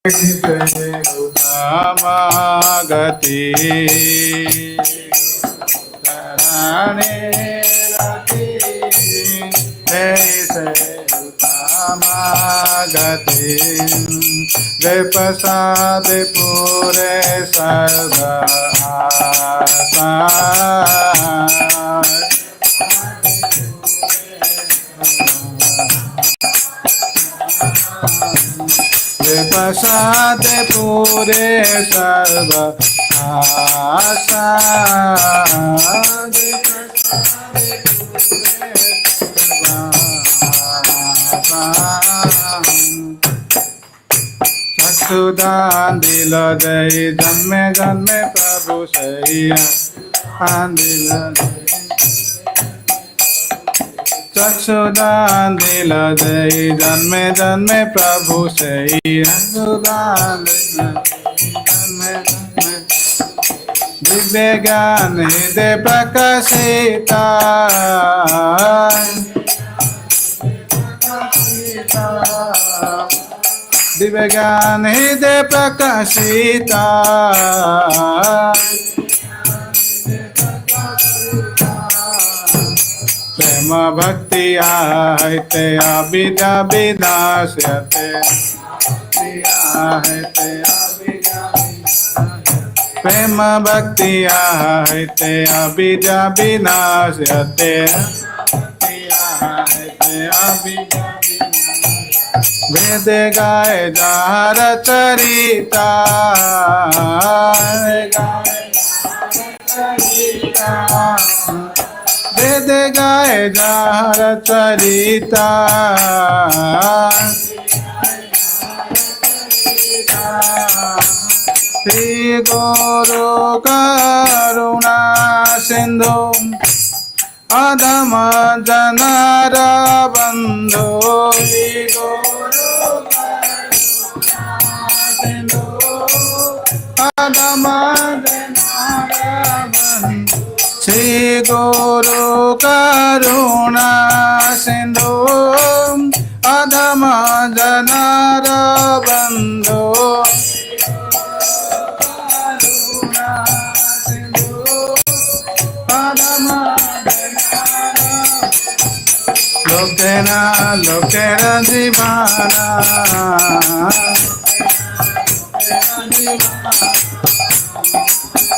Uttamagati Sarane Rati Jaise Uttamagati Vipasade Pure Sarva Asa Vipasade Pure Sarva Asa Chaksudan dila jai janme janme Prabhu saiya andila Chaksudan dila jai janme janme Prabhu saiya Chaksudan dila janme janme Divya Gyan Hide Prakashita Divya Gyan Hide Prakashita Prema Bhakti Ahite Abhidya Vidasyate Ahite Abhidya Prema Bhakti Ahite Abhidya Vinasyate Ahite Abhidya Vede gaye jahara charita Vede gaye jahara charita Shri Guru Karuna Sindhu Adama Janara Bandhu Shri Guru Karuna Sindhu Adama Janara Bandhu Shri Guru Karuna Sindhu Adama Janara Bandhu Lokera lokera jivana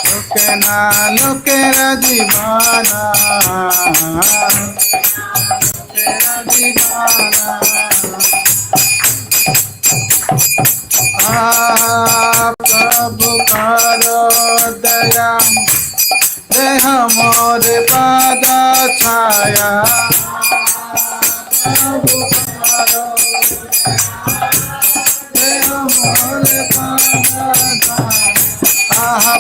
Lokera lokera jivana Lokera jivana Prabhu karo daya Deha more pada chaya Prabhu karo Deha more pada chaya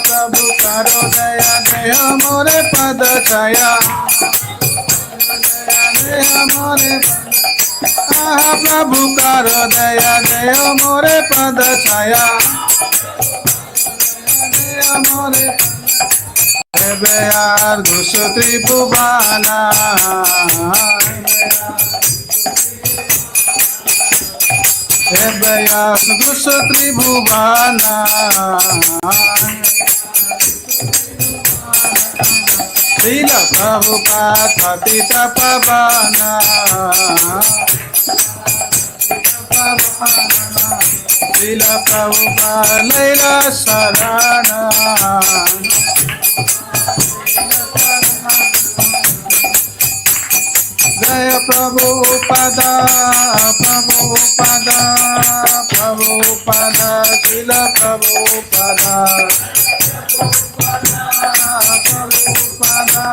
Prabhu karo daya Deha more pada chaya Deha more Prabhu karo daya Deha more pada chaya Deha more Beyar Gusutri Bhuvana Beyar Gusutri Bhuvana Srila Prabhupada Patita Pavana Srila Prabhupada Leila Sarana Jaya Prabhupada, Prabhupada, Prabhupada, Srila Prabhupada, Prabhupada,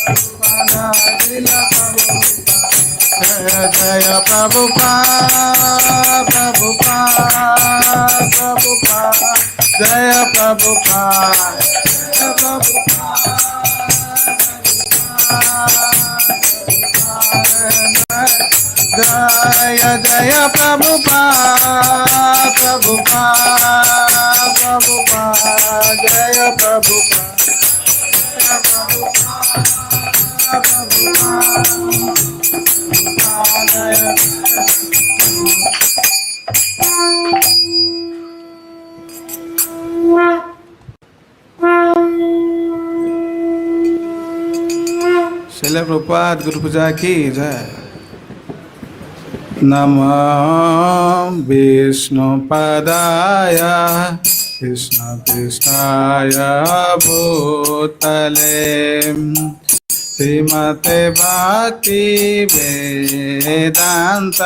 Prabhupada, Srila Prabhupada, Jaya Prabhupada, Prabhupada, Prabhupada, Jaya Prabhupada, Jaya Prabhupada. Jaya Jaya Prabhupada, Prabhupada, Prabhupada, Jaya Prabhupada, Jaya Prabhupada, Prabhupada, Jaya Srila Prabhupada गुरु पूजा की जय। नमो विष्णुपदाय कृष्ण कृष्णाय भूतले श्रीमते भक्ति वेदांत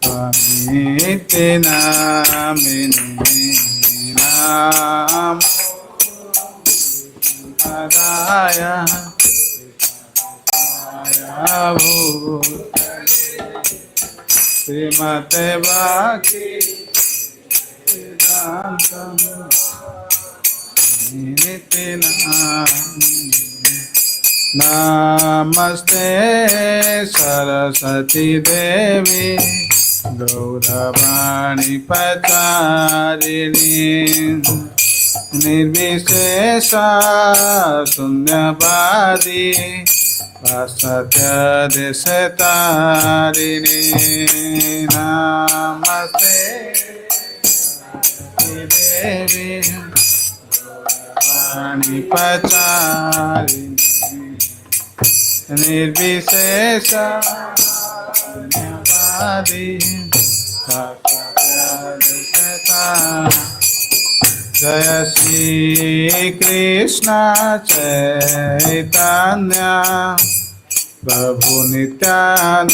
स्वामी नामिने नाम पदाय श्रीमते भक्ति वेदांत नमस्ते सरस्वती देवी गौरवाणी प्रचारिणी निर्विशेष शून्यवादी पाश्चात्य देशतारिणी नमस्ते देवी गौरवाणी प्रचारिणी निर्विशेष शून्यवादी जय श्री कृष्ण चैतन्य प्रभु नित्यानंद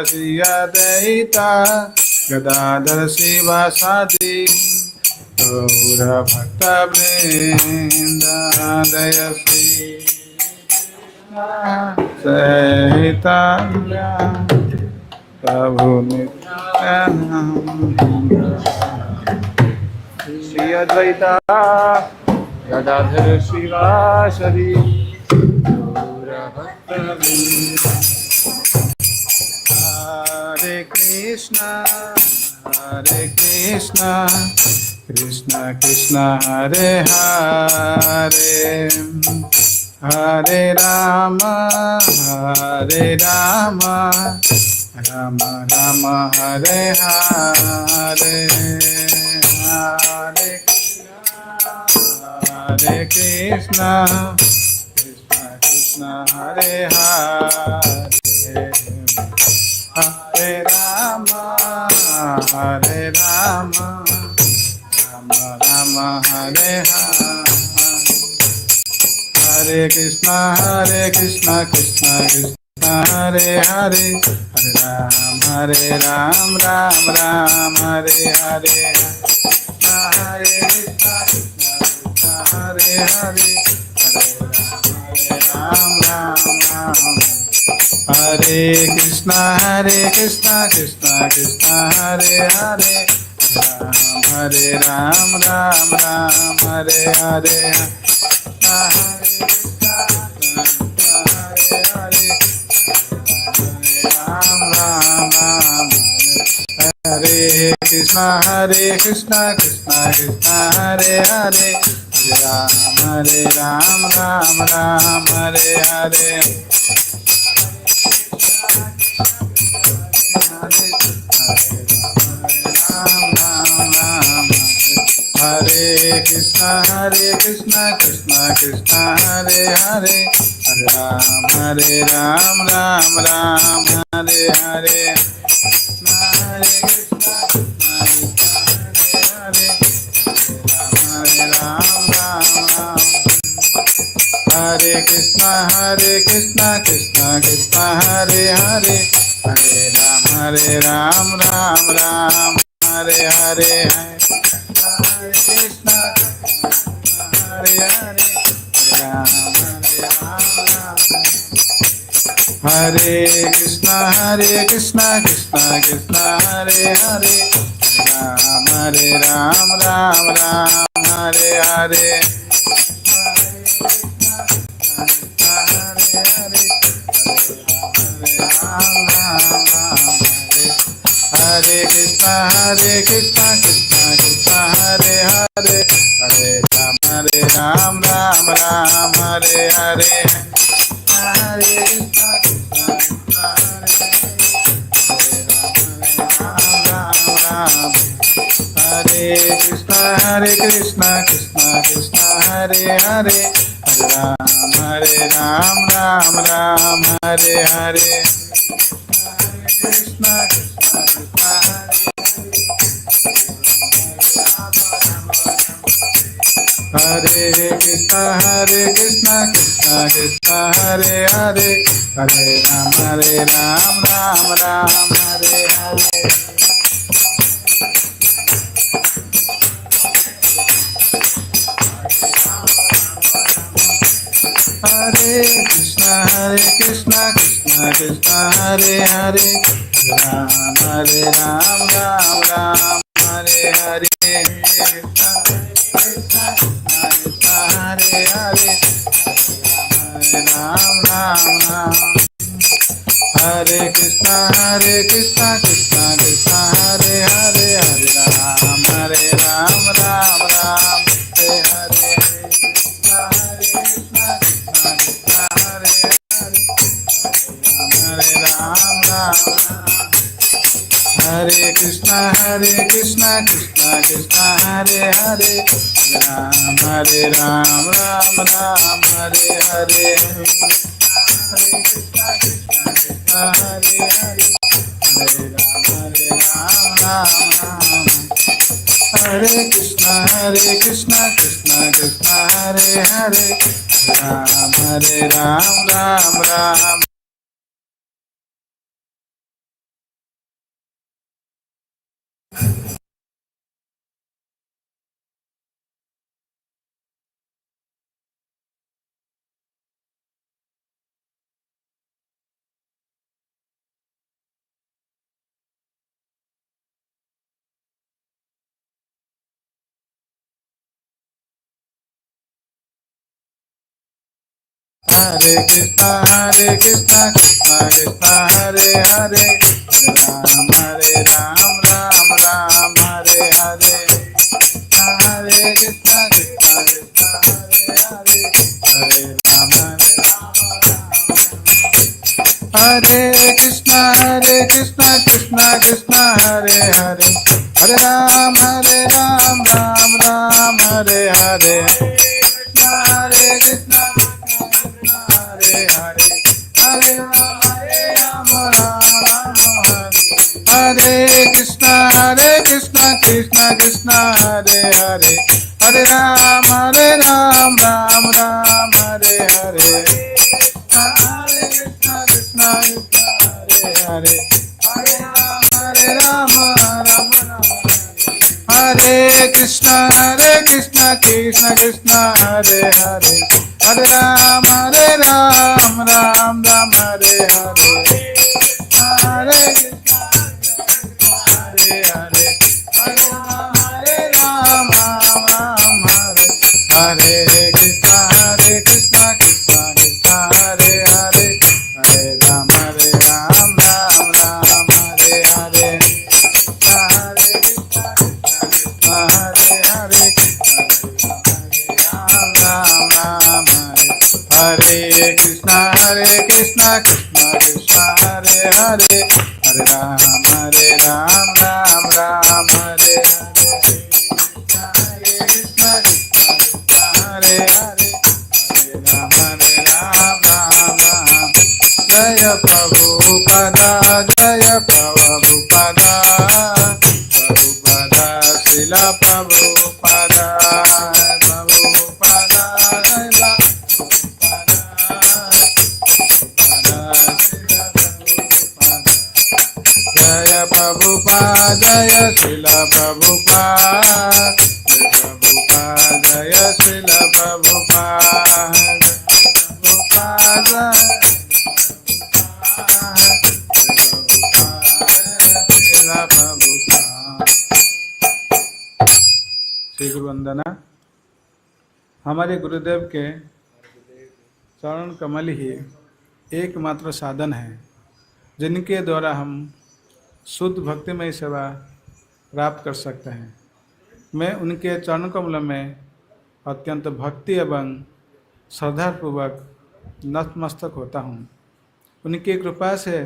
श्री अद्वैता गदाधर शिवासादि गौर भक्तवृंद जय श्री चैतन्य प्रभु नित्यानंद श्री अद्वैता गदाधर शिवासादि गौर भक्तवृंद हरे कृष्ण कृष्ण कृष्ण हरे हरे हरे राम राम राम हरे हरे हरे कृष्ण कृष्ण हरे हरे हरे राम राम राम हरे हरे हरे कृष्ण कृष्ण कृष्ण हरे हरे हरे राम राम हरे हरे हरे कृष्ण हरे हरे राम राम हरे कृष्ण कृष्ण कृष्ण हरे हरे राम राम हरे हरे राम राम हरे Krishna Krishna Krishna Hare Hare Ram Ram Hare Hare Hare Krishna Krishna Krishna Hare Hare Ram Ram Hare Hare Hare Krishna Krishna Krishna Hare Hare Ram Ram Hare Hare Krishna Hare Hare Hare Krishna Krishna Krishna Hare Hare Ram Ram Hare Hare Hare Krishna Krishna Krishna Hare Hare Hare Ram Ram Hare Hare Hare Krishna Krishna Krishna Hare Hare Hare Ram, Ram Ram, Hare Hare. Krishna Krishna Krishna Hare Krishna Krishna Krishna Hare Hare, Hare Ram Ram Ram Hare Hare. Hare Krishna Krishna Krishna Hare Hare, Ram Ram Ram Hare Hare. Krishna Krishna Krishna Hare Hare, Ram Ram. Hare Krishna Krishna Krishna Hare Hare, Hare Ram Ram Hare Hare. Hare Krishna Krishna Krishna Hare Hare, Ram Ram Hare Hare. Hare Krishna Krishna Krishna Hare Hare, Hare Ram Hare Krishna Krishna Krishna Hare Hare, Ram Ram. Hare Krishna Krishna Krishna Hare Hare, Ram Ram Hare Hare. Hare Krishna Krishna Hare Hare, Hare Ram Hare Krishna Krishna Krishna Hare Hare, Hare Ram Ram Hare Hare. Hare Krishna Hare Hare, Hare Ram Hare Krishna Krishna Krishna Hare Hare, Hare Ram Hare Hare. Hare Krishna Krishna Hare Hare, Hare Ram Hare Krishna Krishna Hare Hare, Hare Ram Hare Hare. Hare Krishna Hare Hare, Hare Ram Hare Krishna Krishna Hare Hare, Hare Ram Hare Hare. Hare Krishna Hare Hare, Hare Krishna Krishna Hare Hare, Hare Ram Hare Hare Hare. Hare Krishna Krishna Hare Hare, Hare Ram Jaya Prabhupada, Jaya Prabhupada, Prabhupada Srila Prabhupada, Prabhupada Srila Jaya Prabhupada, Jaya Srila Prabhupada, Jaya Prabhupada, Jaya Srila Prabhupada, Prabhupada. Shri गुरु वंदना। हमारे गुरुदेव के चरण कमल ही एकमात्र साधन है जिनके द्वारा हम शुद्ध भक्तिमय सेवा प्राप्त कर सकते हैं। मैं उनके चरण कमल में अत्यंत भक्ति एवं श्रद्धापूर्वक नतमस्तक होता हूँ। उनकी कृपा से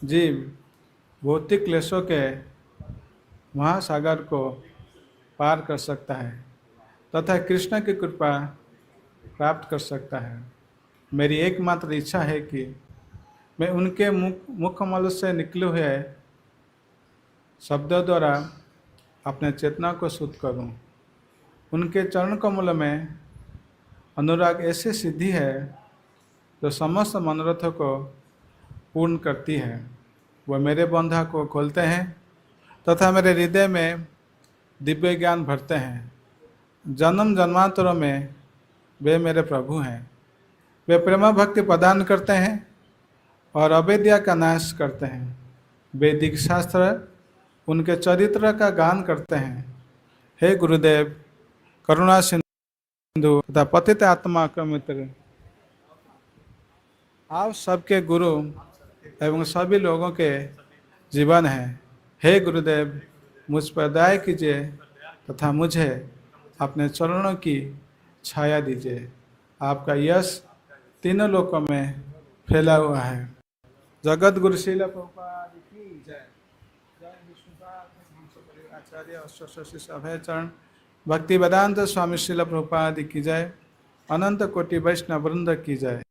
जीव भौतिक क्लेशों के महासागर को पार कर सकता है तथा कृष्ण की कृपा प्राप्त कर सकता है। मेरी एकमात्र इच्छा है कि मैं उनके मुखमल से निकले हुए शब्दों द्वारा अपने चेतना को शुद्ध करूं। उनके चरण कमल में अनुराग ऐसी सिद्धि है जो समस्त मनोरथों को पूर्ण करती है। वह मेरे बंधा को खोलते हैं तथा मेरे हृदय में दिव्य ज्ञान भरते हैं। जन्म जन्मांतरों में वे मेरे प्रभु हैं। वे प्रेम भक्ति प्रदान करते हैं और अविद्या का नाश करते हैं। वैदिक शास्त्र उनके चरित्र का गान करते हैं। हे गुरुदेव, करुणा सिंधु तथा पतित आत्मा का मित्र, आप सबके गुरु एवं सभी लोगों के जीवन हैं। हे गुरुदेव, मुझ पर दया कीजिए तथा मुझे अपने चरणों की छाया दीजिए। आपका यश तीनों लोकों में फैला हुआ है। जगत गुरु श्रील प्रभुपाद की जय। जय विष्णुपाद आचार्य अष्ट अभय चरण भक्ति वेदांत स्वामी श्रील प्रभुपाद की जय। अनंत कोटि वैष्णव वृंद की जय।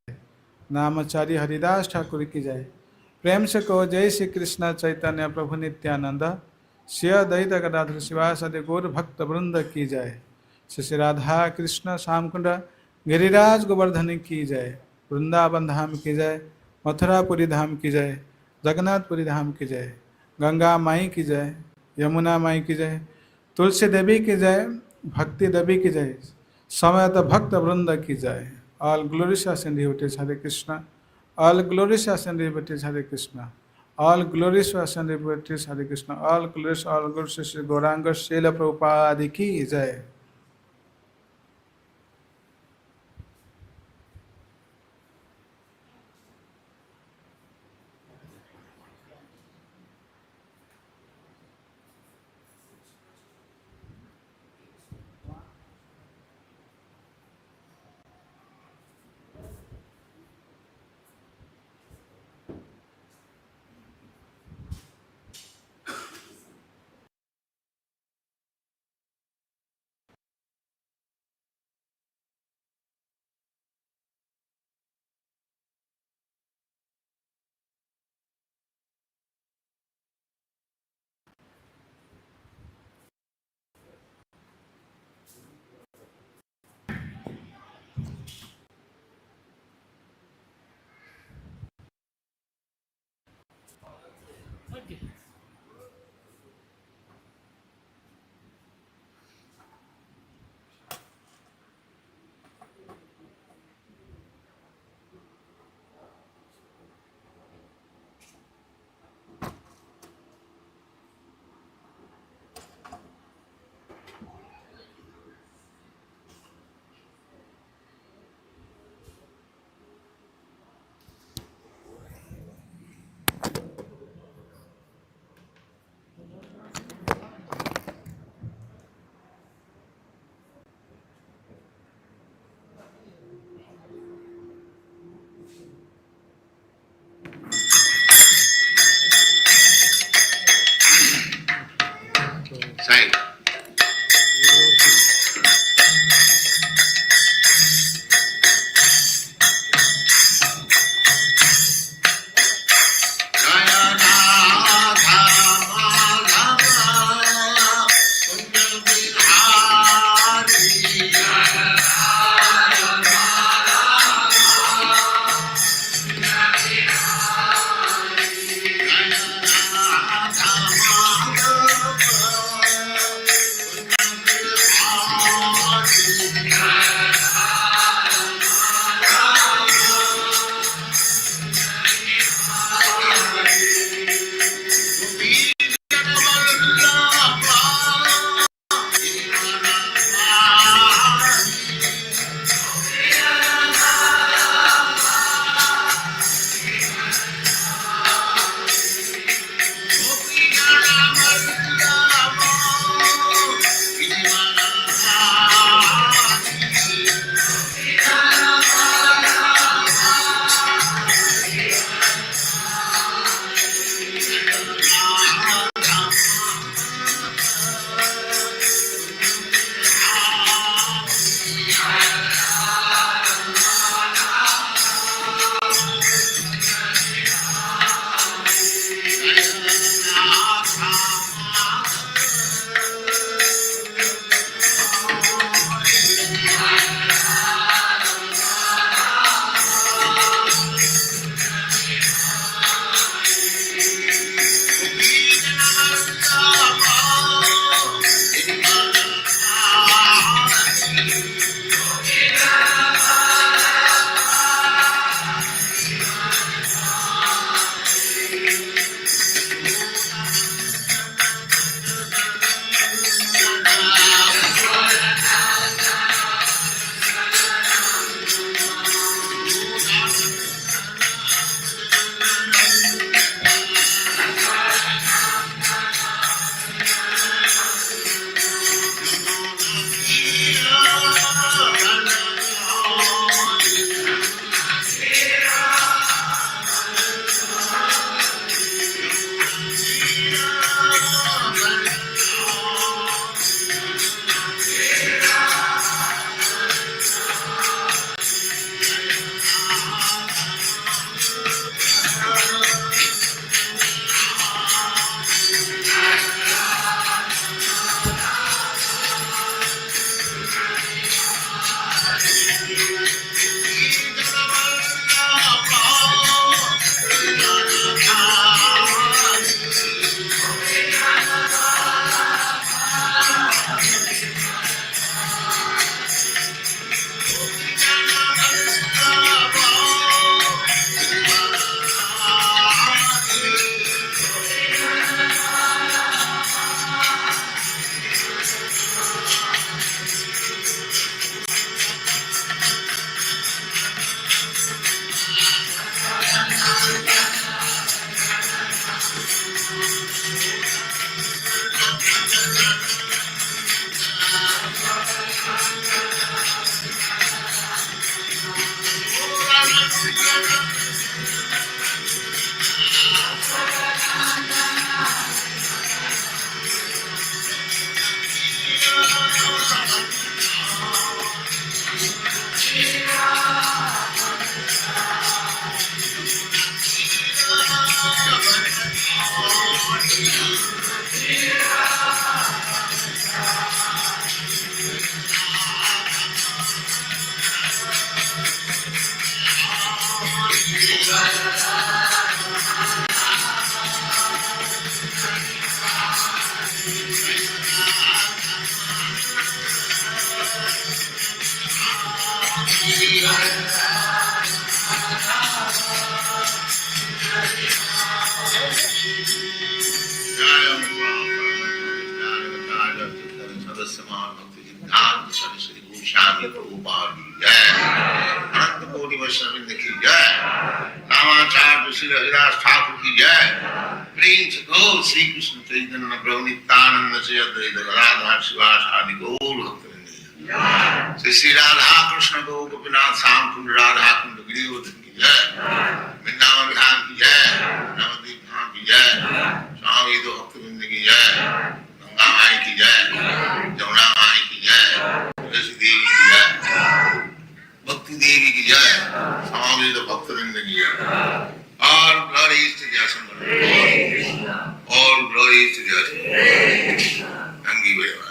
नामचार्य हरिदास ठाकुर की जय। प्रेम से कहो जय श्री कृष्ण चैतन्य प्रभु नित्यानंद। श्री अद्वैत गदाधर शिवासादि गौर भक्त वृंद की जय। श्री श्री राधा कृष्ण श्यामकुंड गिरिराज गोवर्धन की जय। वृंदावन धाम की जय। मथुरापुरी धाम की जय। जगन्नाथपुरी धाम की जय। गंगा माई की जय। यमुना माई की जय। तुलसी देवी की जय। भक्ति देवी की जय। समेत भक्त वृंद की जय। All glories are in devotees, Hare Krishna. All glories are in devotees, Hare Krishna. All glories are in devotees, Hare Krishna. All glories, Shri Gauranga Srila Prabhupada ki jai. Please go Sri Krishna Chaitanya Prabhu Nityananda Sri Advaita Gadadhar Sivasadi Gaur Bhaktivinoda Sri Radha Krishna Gaur Gopinath Sam Kund Radha Kund Giriyodhan ki jai, Vrindavan Viham ki jai, Navadvip Dham ki jai, Swami Ito Bhaktivinoda ki jai, Ganga Mai ki jai, Jamuna Mai ki jai, Tulsi Devi ki jai, Bhakti Devi ki jai, Swami Ito Bhaktivinoda ki jai. All glories to Jasambhara. All glories to Jasambhara. Thank you very much.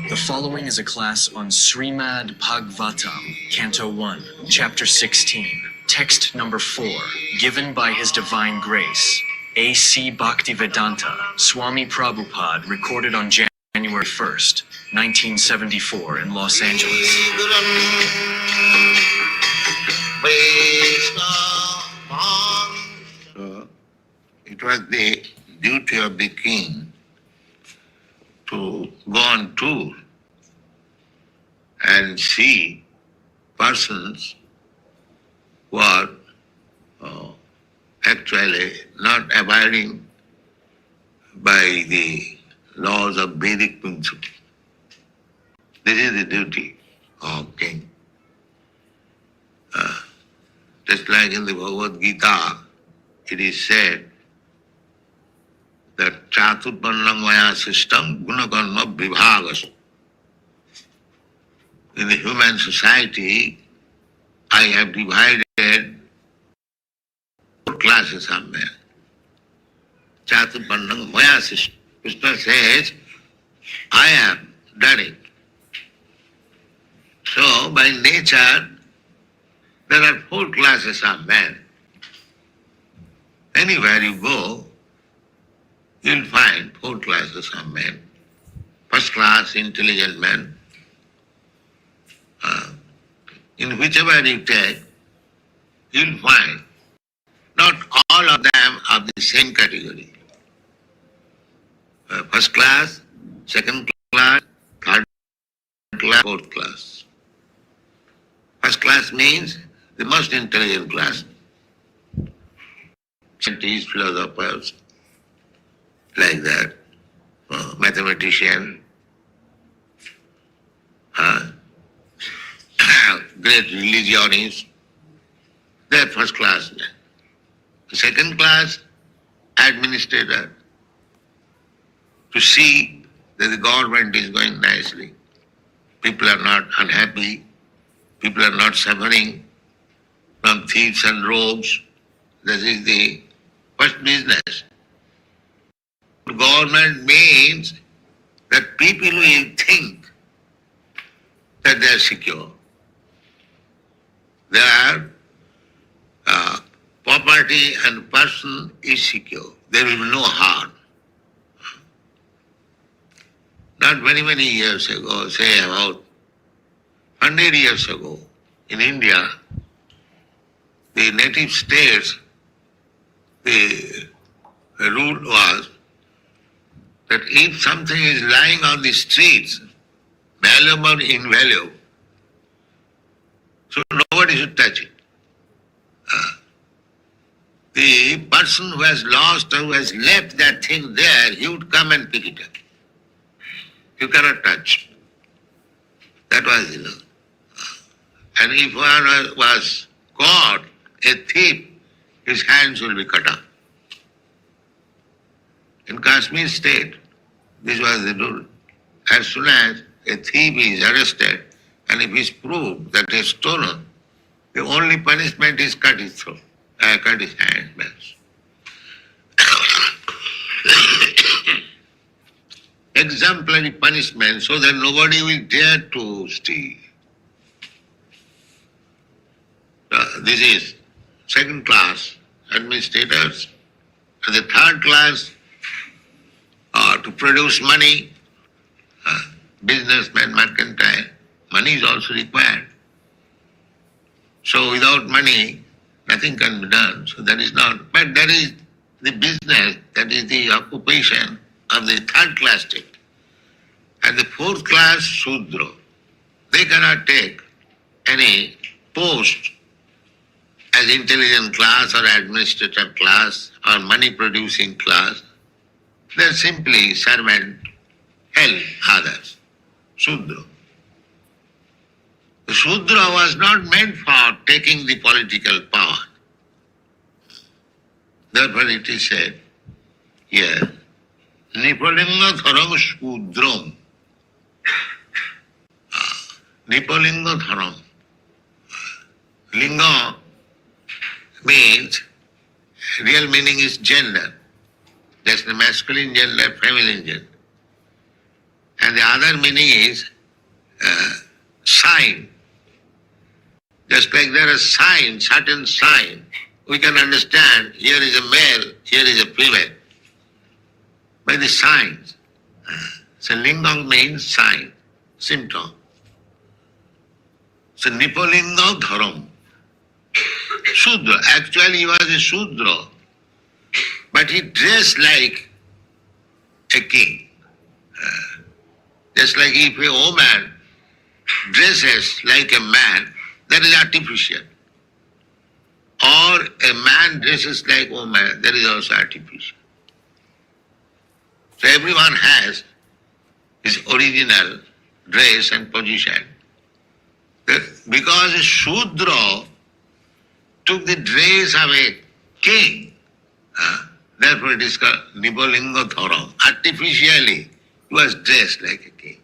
The following is a class on Srimad Bhagavatam, Canto 1, Chapter 16, Text number 4, given by His Divine Grace, A.C. Bhaktivedanta, Swami Prabhupada, recorded on January 1st, 1974 in Los Angeles. So, it was the duty of the king to go on tour and see persons who are actually not abiding by the laws of Vedic principle. This is the duty of king. Just like in the Bhagavad Gita, it is said that Chaturvarnam Maya system gunakarma vibhagas. In the human society, I have divided 4 classes of men. Chaturvarnam Maya system. Krishna says, I have done it. So, by nature, there are 4 classes of men. Anywhere you go, you'll find 4 classes of men. First class, intelligent men. In whichever you take, you'll find not all of them of the same category. First class, second class, third class, fourth class. First class means the most intelligent class. Scientists, philosophers, like that, mathematician, great religionists, they are first class men. Second class, administrator, to see that the government is going nicely. People are not unhappy, people are not suffering from thieves and rogues. This is the first business. Government means that people will think that they are secure. Their property and person is secure. There will be no harm. Not very many years ago, say about 100 years ago, in India, the native states, the rule was that if something is lying on the streets, valuable or invaluable, so nobody should touch it. The person who has lost or who has left that thing there, he would come and pick it up. You cannot touch. That was the law. And if one was caught, a thief, his hands will be cut off. In Kashmir state, this was the rule. As soon as a thief is arrested, and if it is proved that he has stolen, the only punishment is cut his throat, cut his hand. Exemplary punishment so that nobody will dare to steal. This is second class administrators. And the third class to produce money, businessmen, mercantile. Money is also required. So without money, nothing can be done. So that is not, but that is the business, that is the occupation of the third class state. And the fourth class, Shudra, they cannot take any post as intelligent class or administrative class or money producing class. They are simply servant, help others, Shudra. The Shudra was not meant for taking the political power. Therefore it is said here, Nipalinga Dharam Shudram. Nipalinga Dharam. Linga means, real meaning is gender. That's the masculine gender, feminine gender. And the other meaning is sign. Just like there are signs, certain signs, we can understand here is a male, here is a female. By the signs. So lingam means sign, symptom. So Nipalinga Dharam. Shudra. Actually he was a Shudra, but he dressed like a king. Just like if a woman dresses like a man, that is artificial. Or a man dresses like a woman, that is also artificial. So everyone has his original dress and position. Because a Shudra took the dress of a king, therefore it is called Nipalinga Dharam. Artificially, he was dressed like a king.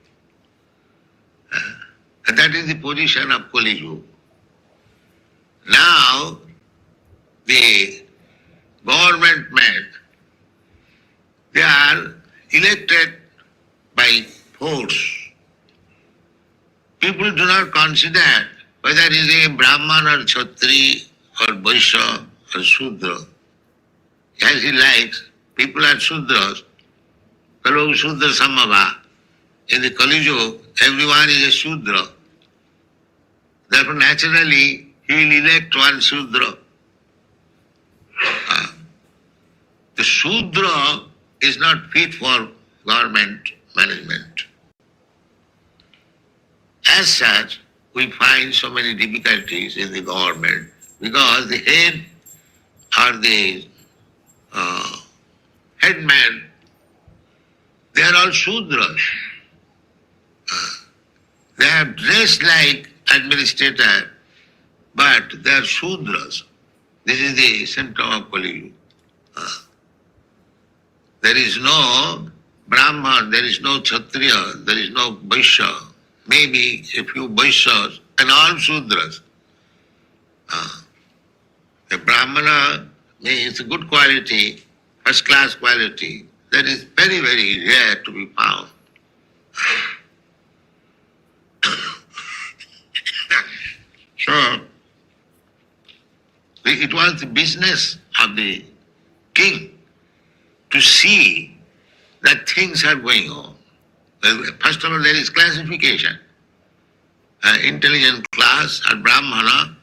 And that is the position of Kali Yuga. Now, the government men, they are elected by force. People do not consider whether he is a Brahman or Kshatri or Vaishya or Shudra. As he likes, people are Shudras. Kalo Shudra Samava. In the Kali Yuga, everyone is a Shudra. Therefore, naturally, he will elect one Shudra. The Shudra is not fit for government management. As such, we find so many difficulties in the government because the head or the headman, they are all Shudras. They are dressed like administrator, but they are Shudras. This is the symptom of Kali Yuga. There is no Brahman, there is no Kshatriya, there is no Vaishya, maybe a few Vaishyas and all Shudras. A Brahmana means a good quality, first class quality, that is very, very rare to be found. So, it was the business of the king to see that things are going on. First of all, there is classification. Intelligent class are Brahmana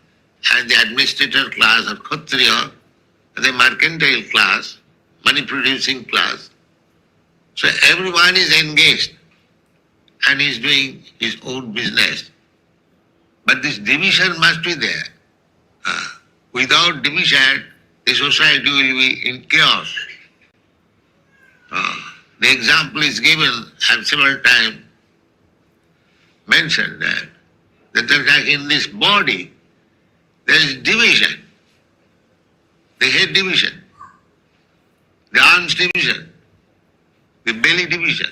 and the administrator class are Kshatriya the mercantile class, money producing class. So everyone is engaged and is doing his own business. But this division must be there. Without division, the society will be in chaos. The example is given, I have several times mentioned that in this body there is division, the head division, the arms division, the belly division,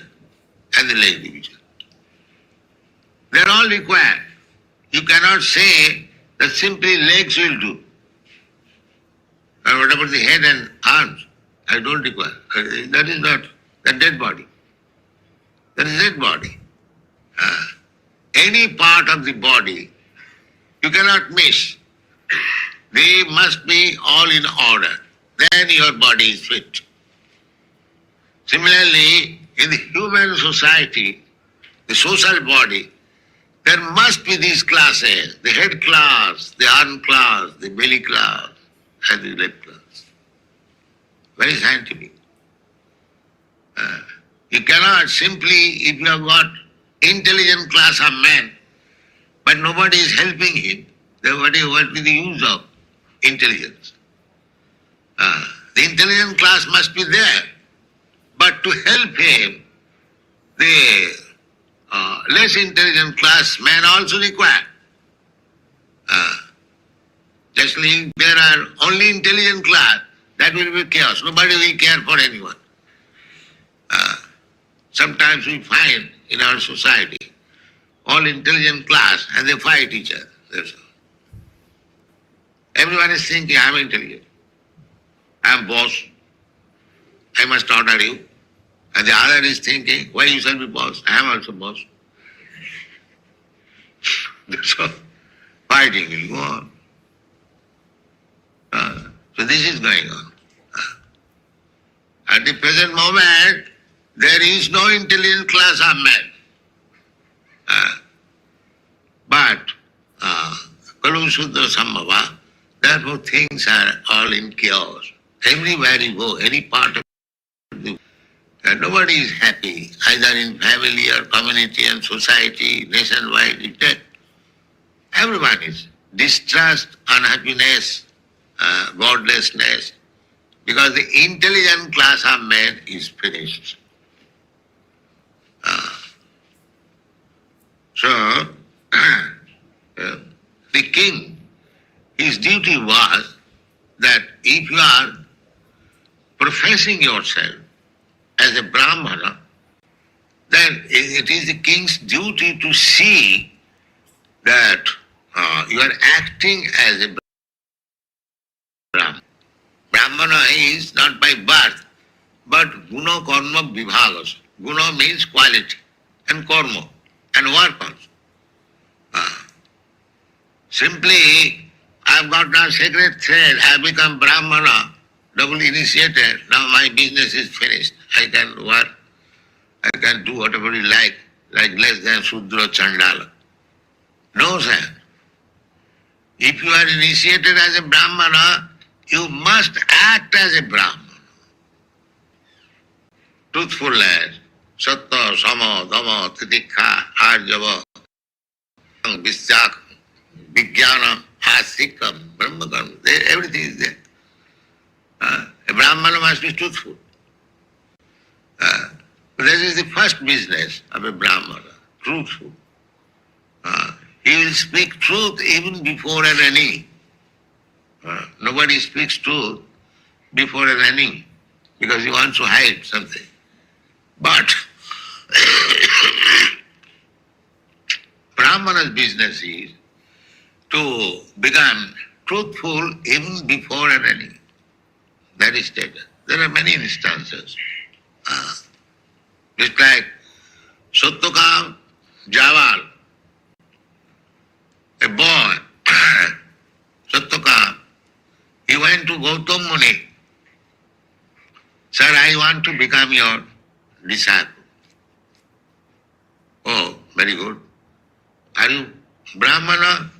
and the leg division. They are all required. You cannot say that simply legs will do. And what about the head and arms? I don't require. That is not the dead body. That is dead body. Any part of the body you cannot miss. They must be all in order. Then your body is fit. Similarly, in the human society, the social body, there must be these classes, the head class, the arm class, the belly class, and the leg class. Very scientific. You cannot simply, if you have got intelligent class of men, but nobody is helping him, then what is the use of intelligence? The intelligent class must be there, but to help him, the less intelligent class men also require. Just like there are only intelligent class, that will be chaos. Nobody will care for anyone. Sometimes we find in our society all intelligent class and they fight each other. That's all. Everyone is thinking, I am intelligent. I am boss. I must order you. And the other is thinking, why you shall be boss? I am also boss. So fighting will go on. So this is going on. At the present moment, there is no intelligent class of men. But Kalu Suddha Sambhava, therefore things are all in chaos. Everywhere you go, any part of the nobody is happy, either in family or community and society, nationwide. Everyone is distrust, unhappiness, godlessness, because the intelligent class of men is finished. So, the king, his duty was that if you are professing yourself as a Brahmana, then it is the king's duty to see that you are acting as a Brahmana. Brahmana is not by birth, but guna karma vibhagas. Guna means quality, and karma, and work also. Simply, I have got now sacred thread, I have become Brahmana, double initiated, now my business is finished. I can work, I can do whatever you like less than Sudra Chandala. No, sir. If you are initiated as a Brahmana, you must act as a Brahmana. Truthfulness, Satta, Sama, Dhamma, Titikha, Arjava, Visyak, Vijnana, Asikam, Brahmakarma, everything is there. A Brahmana must be truthful. This is the first business of a Brahmana, truthful. He will speak truth even before an enemy. Nobody speaks truth before an enemy because he wants to hide something. But Brahmana's business is to become truthful even before an enemy. That is stated. There are many instances. Just like Satyakam Jawal, a boy, Satyakam, he went to Gautam Muni. Sir, I want to become your disciple. Oh, very good. Are you Brahmana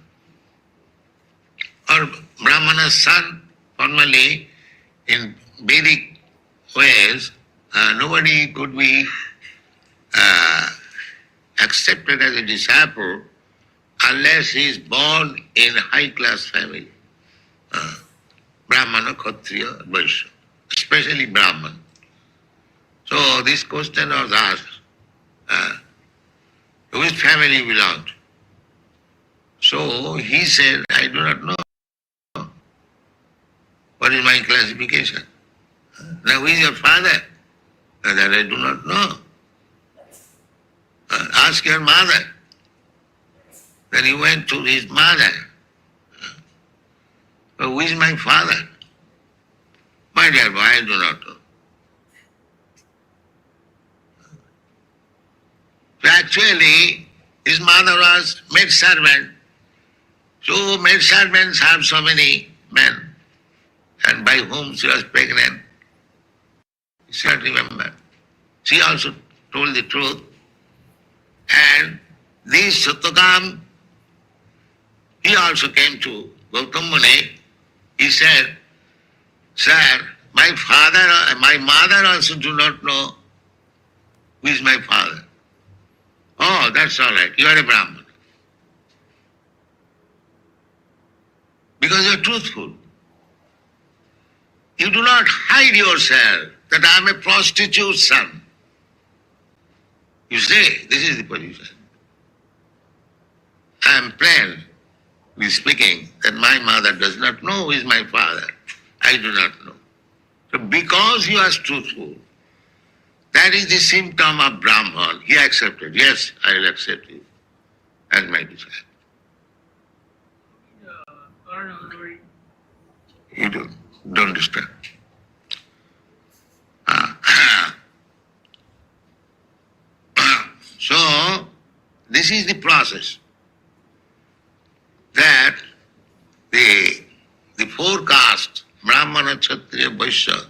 or Brahmana's son? Formally, in Vedic ways, nobody could be accepted as a disciple unless he is born in a high-class family. Brahmana, Kshatriya, Vaishya, especially Brahman. So this question was asked, to which family he belonged? So he said, I do not know. What is my classification? Now, who is your father? That I do not know. Ask your mother. Then he went to his mother. Who is my father? My dear boy, I do not know. So actually, his mother was maid servant. So maid servants have so many men, and by whom she was pregnant. He should remember. She also told the truth. And this Satyakam, he also came to Gautam Muni. He said, Sir, my mother also do not know who is my father. Oh, that's all right. You are a Brahman. Because you are truthful. You do not hide yourself that I am a prostitute's son. You say, this is the position. I am plainly speaking that my mother does not know who is my father. I do not know. So because you are truthful, that is the symptom of Brahman. He accepted. Yes, I will accept you as my disciple. You don't disturb. So, this is the process that the four castes, Brahmana, Kshatriya, Vaishya,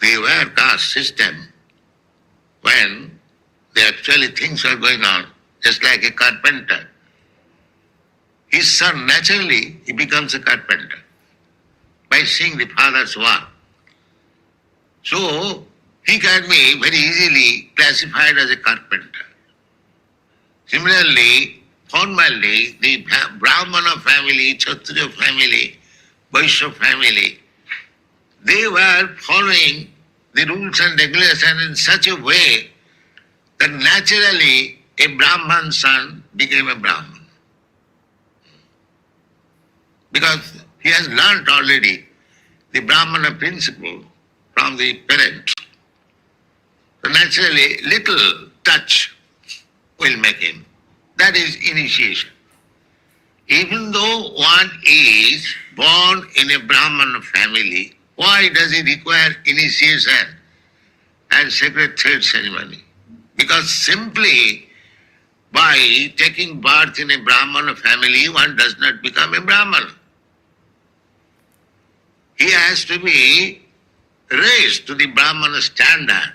they were caste system when actually things are going on, just like a carpenter. His son, naturally, he becomes a carpenter by seeing the father's work. So, he can be very easily classified as a carpenter. Similarly, formerly, the Brahmana family, Kshatriya family, Vaishya family, they were following the rules and regulations in such a way that naturally a Brahman son became a Brahman. Because he has learnt already the Brahmana principle from the parents. So naturally, little touch will make him. That is initiation. Even though one is born in a Brahmana family, why does he require initiation and sacred thread ceremony? Because simply by taking birth in a Brahmana family, one does not become a Brahmana. He has to be raised to the Brahmana standard.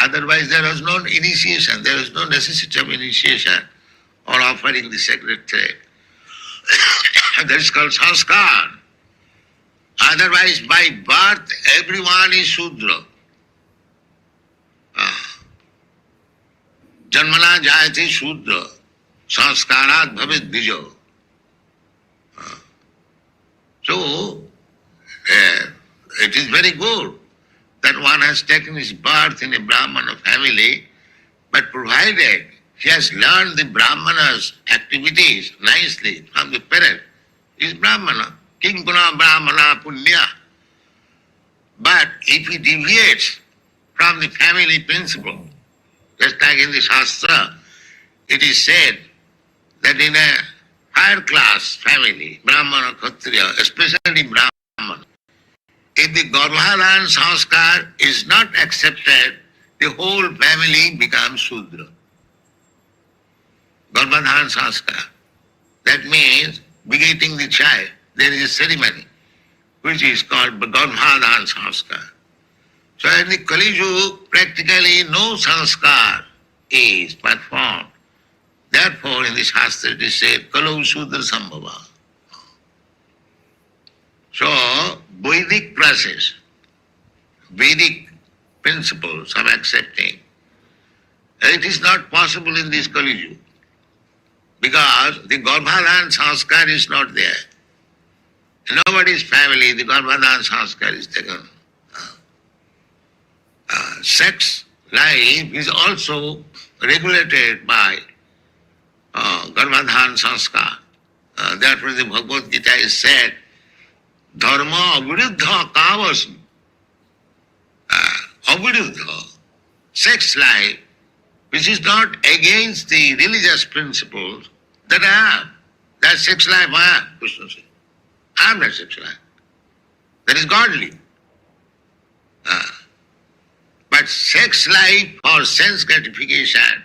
Otherwise there was no initiation, there was no necessity of initiation or offering the sacred thread. That is called sanskar. Otherwise by birth everyone is Shudra. Janmana jayate Shudra, sanskarat bhavet bijo. So it is very good that one has taken his birth in a Brahmana family, but provided he has learned the Brahmana's activities nicely from the parent, he is Brahmana. King Guna Brahmana Punya. But if he deviates from the family principle, just like in the Shastra, it is said that in a higher class family, Brahmana, Kshatriya, especially Brahmana, if the Garbhadhan sanskar is not accepted, the whole family becomes Shudra. Garbhadhan sanskar. That means begetting the child. There is a ceremony which is called Garbhadhan sanskar. So in the Kali Yuga, practically no sanskar is performed. Therefore, in the Shastra it is said, Kalau Shudra Sambhava. So, Vedic process, Vedic principles of accepting, it is not possible in this Kali Yuga because the Garbhadhan Sanskar is not there. In nobody's family, the Garbhadhan Sanskar is taken. Sex life is also regulated by Garbhadhan Sanskar. Therefore, the Bhagavad Gita is said, Dharma aviruddha kavasmi. Aviruddha, sex life, which is not against the religious principles that I have. That sex life I have, Krishna said. I am that sex life. That is godly. But sex life for sense gratification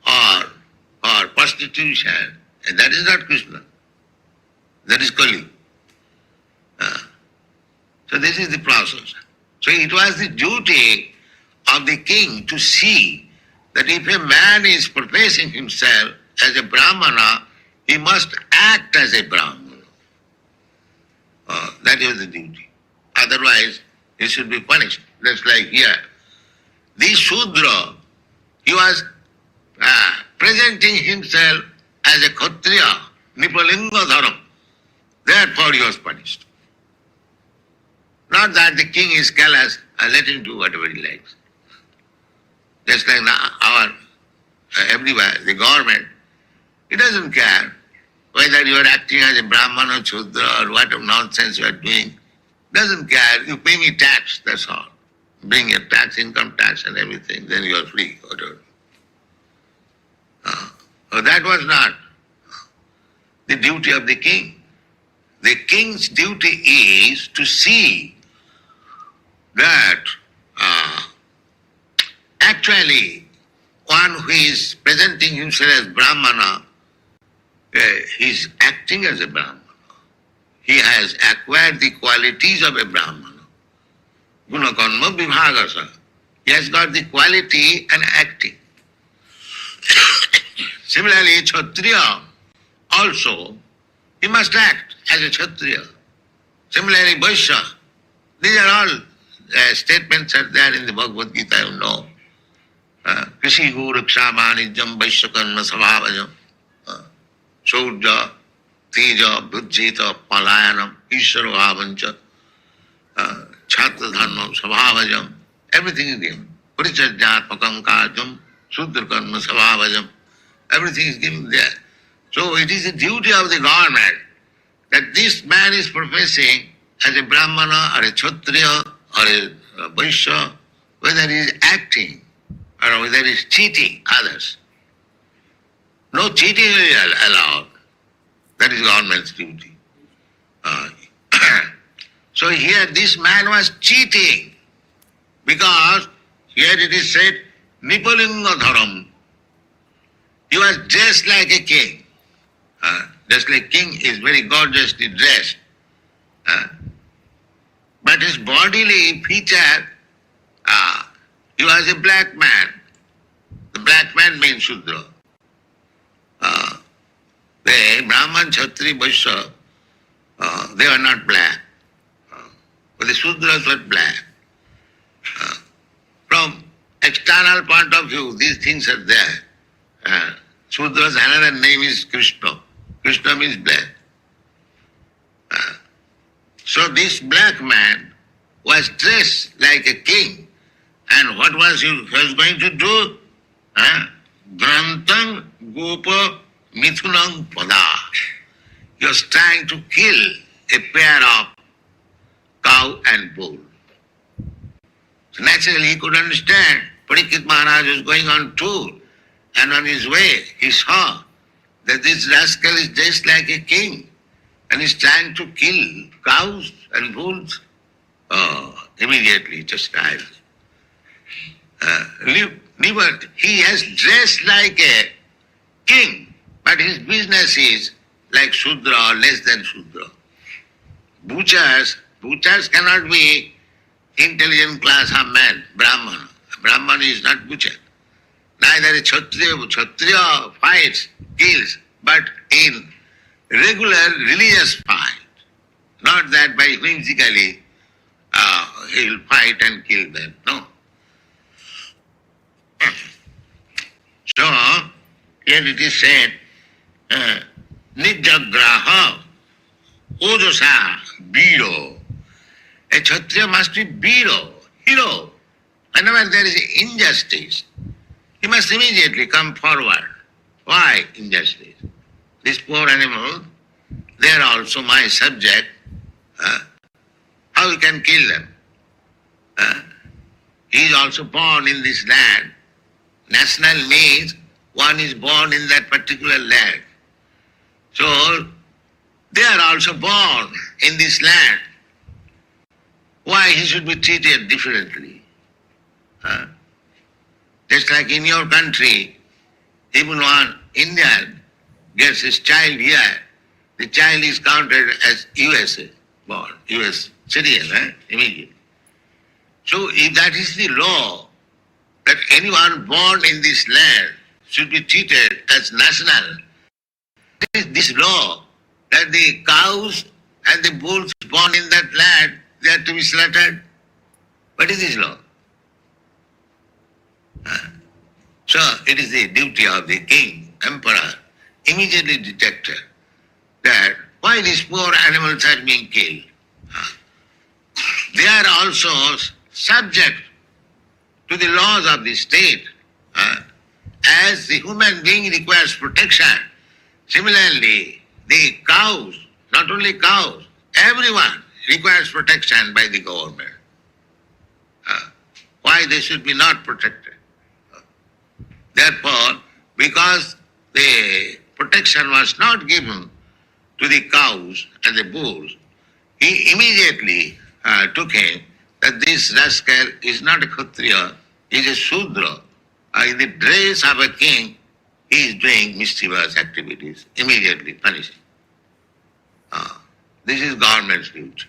or prostitution, that is not Krishna. That is Kali. So this is the process. So it was the duty of the king to see that if a man is professing himself as a Brahmana, he must act as a Brahmana. That is the duty. Otherwise, he should be punished. That's like here. The Shudra, he was presenting himself as a Kshatriya, Nipalinga Dharam. Therefore he was punished. Not that the king is callous and let him do whatever he likes. Just like our everywhere, the government, it doesn't care whether you are acting as a Brahman or Shudra or whatever nonsense you are doing. Doesn't care. You pay me tax, that's all. Bring your tax, income tax and everything, then you are free. Whatever. So that was not the duty of the king. The king's duty is to see that actually one who is presenting himself as Brahmana, he is acting as a Brahmana. He has acquired the qualities of a Brahmana. Guna karma vibhagasa. He has got the quality and acting. Similarly, Kshatriya also, he must act as a Kshatriya. Similarly, Vaishya. These are all statements are there in the Bhagavad Gita, you know. Krishi hu raksha vanijam vaishya karma sabhavajam. Shaudya, teja, bhujjita, palayanam, ishvaro avancha, chhatra dharma sabhavajam. Everything is given. Parichajyatmakam kajam, sudra karma sabhavajam. Everything is given there. So it is the duty of the government that this man is professing as a Brahmana or a Kshatriya or a Vaishya, whether he is acting or whether he is cheating others. No cheating is allowed. That is government's duty. So here this man was cheating because here it is said, Nipalinga Dharam. He was dressed like a king. Just like king is very gorgeously dressed. But his bodily feature, he was a black man. The black man means Shudra. The Brahman, Kshatri, Vaishya, they were not black. But the Shudras were black. From external point of view, these things are there. Sudra's another name is Krishna. Krishna means black. So this black man was dressed like a king. And what was he was going to do? Grantang Gopa Mithunang Pada. He was trying to kill a pair of cow and bull. So naturally he could understand. Parikshit Maharaj was going on tour, and on his way he saw that this rascal is dressed like a king and is trying to kill cows and bulls. Immediately chastised. He has dressed like a king, but his business is like Shudra or less than Shudra. Butchers cannot be intelligent class of man, Brahmana. Brahmana is not butcher. Neither a Kshatriya fights, kills, but in regular religious fight, Not that by whimsically he will fight and kill them. No. So, here it is said, Nijagraha Ojosa Biro. A Kshatriya must be Biro, hero. Whenever there is injustice, he must immediately come forward. Why injustice? These poor animals, they are also my subject. How we can kill them? He is also born in this land. National means one is born in that particular land. So, they are also born in this land. Why he should be treated differently? Just like in your country, even one Indian gets his child here, the child is counted as USA born, US citizen, immediately. So if that is the law, that anyone born in this land should be treated as national, this law that the cows and the bulls born in that land, they are to be slaughtered. What is this law? So it is the duty of the king, emperor, immediately detected that why these poor animals are being killed. They are also subject to the laws of the state. As the human being requires protection, similarly the cows, not only cows, everyone requires protection by the government. Why they should be not protected? Therefore, because the protection was not given to the cows and the bulls, he immediately took him that this rascal is not a Kshatriya, he is a Shudra. In the dress of a king, he is doing mischievous activities, immediately punishing. This is government's duty.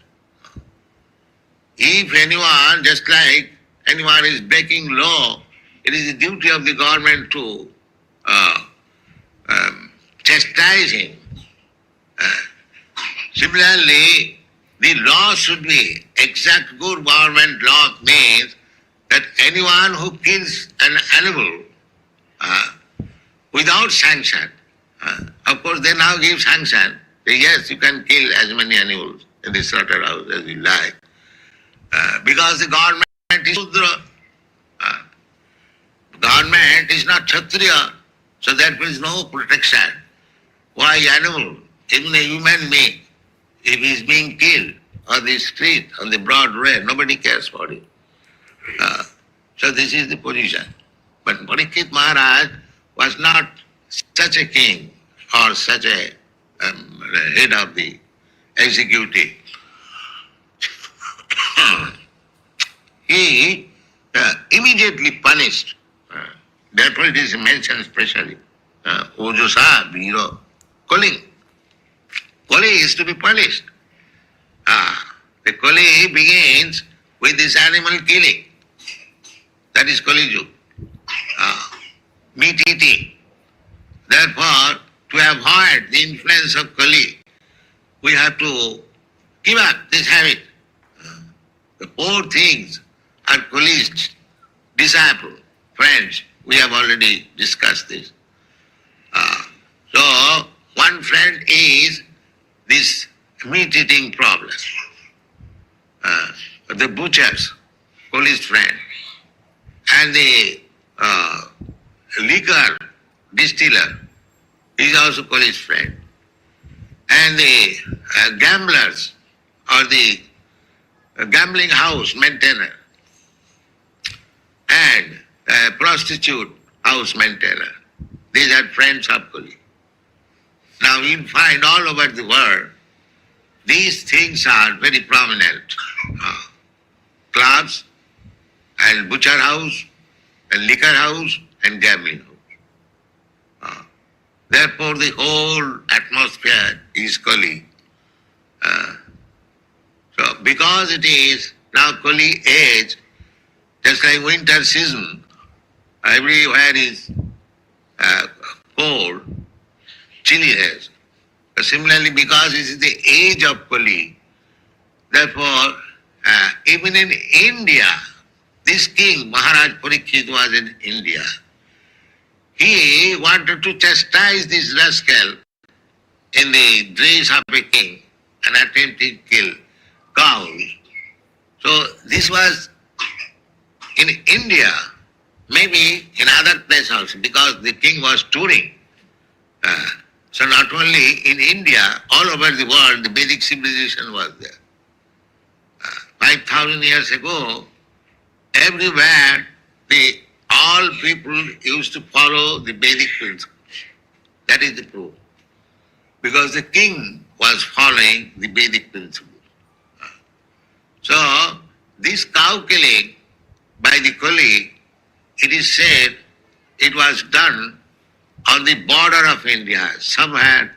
If anyone, just like anyone is breaking law, it is the duty of the government to chastise him. Similarly, the law should be exact. Good government law means that anyone who kills an animal without sanction, of course they now give sanction, say, yes, you can kill as many animals in the slaughterhouse as you like, because the government is Shudra. Government is not Kshatriya, so that means no protection. Why animal, even a human being, if he is being killed on the street, on the broad way, nobody cares for it. So this is the position. But Parikshit Maharaj was not such a king or such a head of the executive. He immediately punished. Therefore it is mentioned specially. Ojosa, Viro, Koli. Koli is to be punished. The Koli begins with this animal killing. That is Kali Yuga. Meat eating. Therefore, to avoid the influence of Kali, we have to give up this habit. The poor things are Kali's disciples, friends. We have already discussed this. So, one friend is this meat-eating problem. The butchers, Kali's friend, and the liquor distiller is also Kali's friend, and the gamblers or the gambling house maintainer and prostitute house maintainer. These are friends of Kali. Now you'll find all over the world, these things are very prominent. Clubs and butcher house and liquor house and gambling house. Therefore the whole atmosphere is Kali. So because it is now Kali age, just like winter season, everywhere is cold, chilliness. Similarly, because it is the age of Kali, Therefore, even in India, this king, Maharaj Parikshit, was in India. He wanted to chastise this rascal in the dress of a king and attempted to kill cows. So this was in India, maybe in other places also, because the king was touring. So not only in India, all over the world, the Vedic civilization was there. 5,000 years ago, everywhere all people used to follow the Vedic principles. That is the proof. Because the king was following the Vedic principles. So, this cow killing by the colleague, it is said it was done on the border of India, somewhere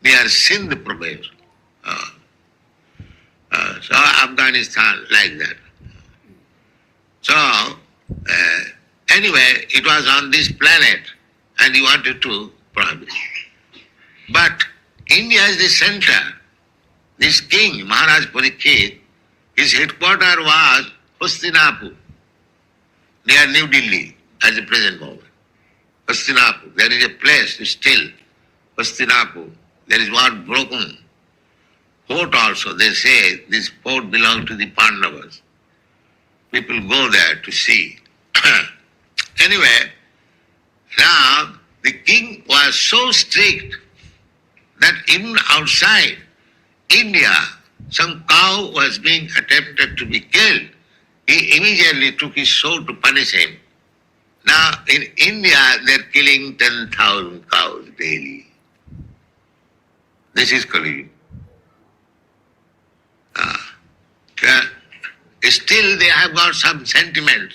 near Sindh province. So Afghanistan, like that. So, anyway, it was on this planet and he wanted to prohibit. But India is the center. This king, Maharaj Parikshit, his headquarters was Hastinapur, near New Delhi at the present moment. Hastinapur, there is a place still, Hastinapur. There is one broken fort also. They say this fort belonged to the Pandavas. People go there to see. Anyway, now the king was so strict that even outside India, some cow was being attempted to be killed. He immediately took his sword to punish him. Now in India, they're killing 10,000 cows daily. This is Kali Yuga. Still they have got some sentiment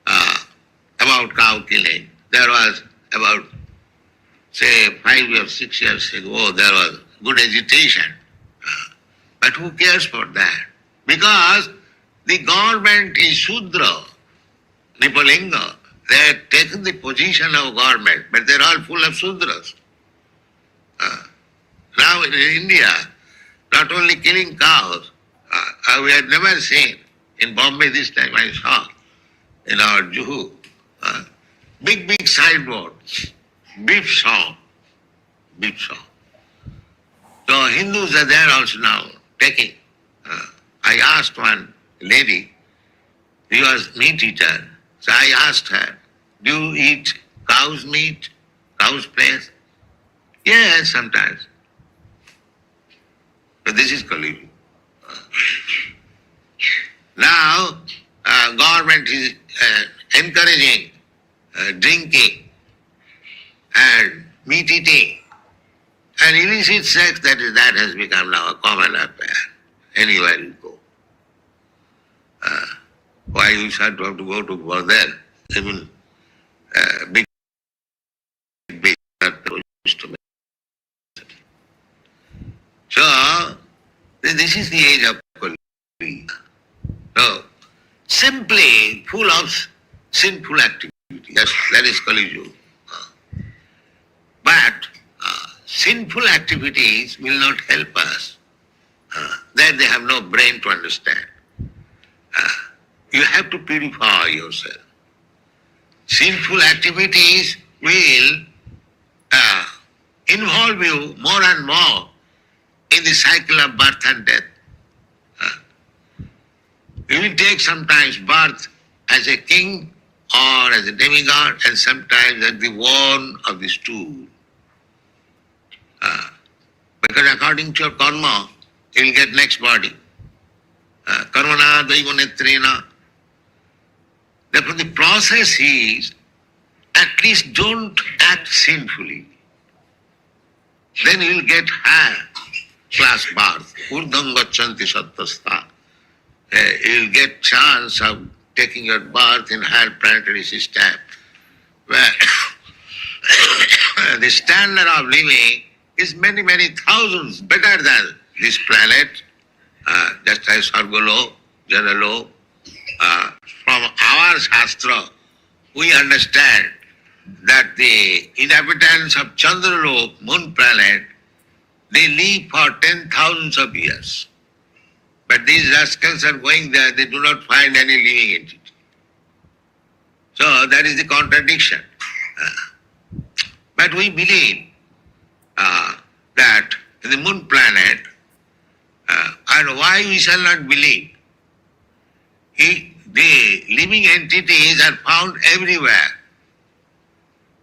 about cow killing. There was about, say, 5 or 6 years ago, there was good agitation. But who cares for that? Because the government is Shudra, Nipalinga. They have taken the position of government, but they're all full of Shudras. Now in India, not only killing cows, we had never seen. In Bombay this time I saw, in our Juhu, big signboards, beef shop. So Hindus are there also now, taking. I asked one lady, she was meat eater, so I asked her, do you eat cow's meat, cow's flesh? Yes, sometimes. But this is Kali Yuga. Now, government is encouraging drinking and meat eating and illicit sex. That has become now a common affair. Anywhere you go. Why you should have to go to bordel? Even big used to make. So, this is the age of Kali Yuga. So, simply full of sinful activity. Yes, that is Kali Yuga. But sinful activities will not help us. That they have no brain to understand. You have to purify yourself. Sinful activities will involve you more and more in the cycle of birth and death. You will take sometimes birth as a king or as a demigod and sometimes as the worm of the stool. Because according to your karma, you will get next body. Karmana daivanetrena. Therefore the process is, at least don't act sinfully. Then you will get higher class birth. Urdham gachanti sattastha. You will get chance of taking your birth in higher planetary system, where the standard of living is many thousands better than this planet, just as Sargolo, Janalo. From our Shastra, we understand that the inhabitants of Chandralok, moon planet, they live for 10,000s of years. But these rascals are going there, they do not find any living entity. So that is the contradiction. But we believe that the moon planet, and why we shall not believe? The living entities are found everywhere.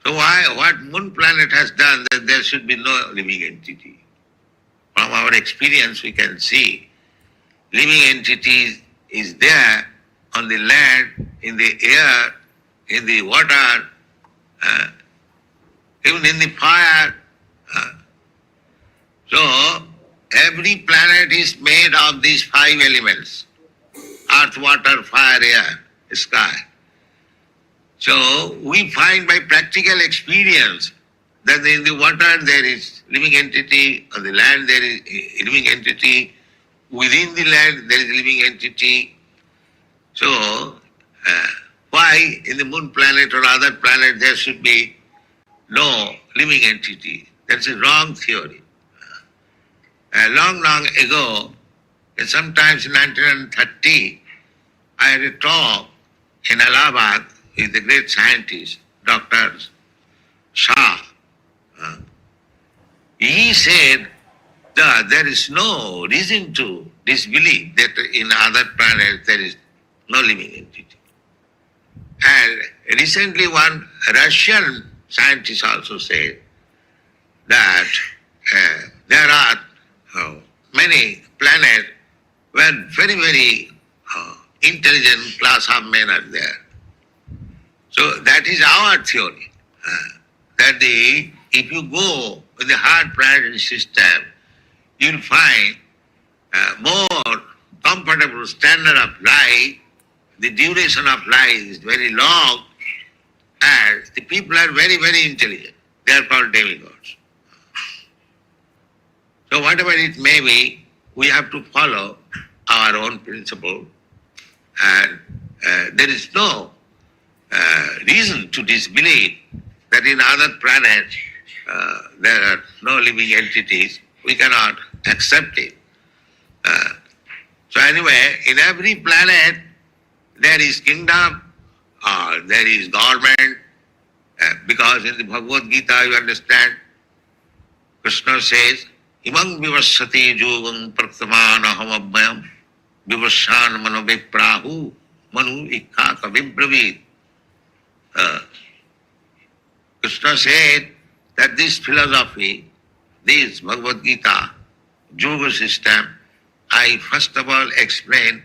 So what moon planet has done, that there should be no living entity? From our experience we can see living entities is there on the land, in the air, in the water, even in the fire. So every planet is made of these 5 elements: earth, water, fire, air, sky. So we find by practical experience that in the water there is living entity, on the land there is a living entity, within the land there is a living entity. So why in the moon planet or other planet there should be no living entity? That's a wrong theory. Long ago, sometimes in 1930, I had a talk in Allahabad with the great scientist, Dr. Shah. He said that there is no reason to disbelieve that in other planets there is no living entity. And recently one Russian scientist also said that there are many planets where very intelligent class of men are there. So that is our theory, that if you go with the hard planetary system, you will find more comfortable standard of life, the duration of life is very long, and the people are very intelligent. They are called demigods. So whatever it may be, we have to follow our own principle, and there is no reason to disbelieve that in other planets there are no living entities. We cannot accept it. So anyway, in every planet there is kingdom or there is government, because in the Bhagavad Gita you understand, Krishna says, Imang vivasati yogam praktamana hamabhyam vivashan mano viprahu manu ikkaka vibravit. Krishna said that this philosophy, this Bhagavad Gita, yoga system, I first of all explain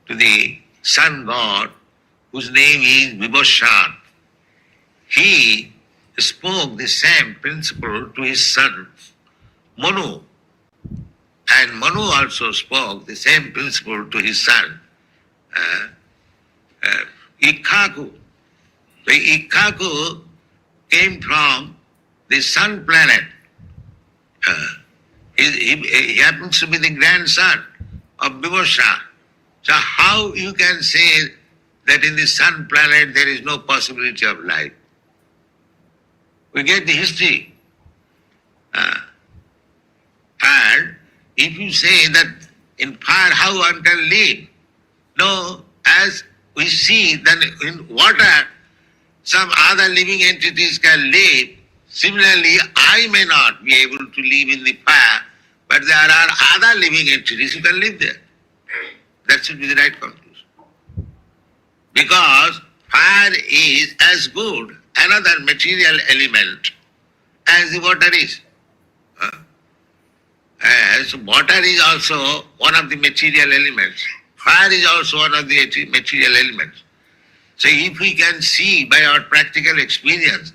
to the sun god whose name is Vibhushan. He spoke the same principle to his son Manu, and Manu also spoke the same principle to his son Ikkhaku. So Ikkhaku came from the sun planet. He happens to be the grandson of Vibhushan. So how you can say that in the sun planet there is no possibility of life? We get the history. And if you say that in fire how one can live, no, as we see that in water some other living entities can live, similarly I may not be able to live in the fire, but there are other living entities who can live there. That should be the right conclusion. Because fire is as good another material element as the water is. As water is also one of the material elements. Fire is also one of the material elements. So if we can see by our practical experience,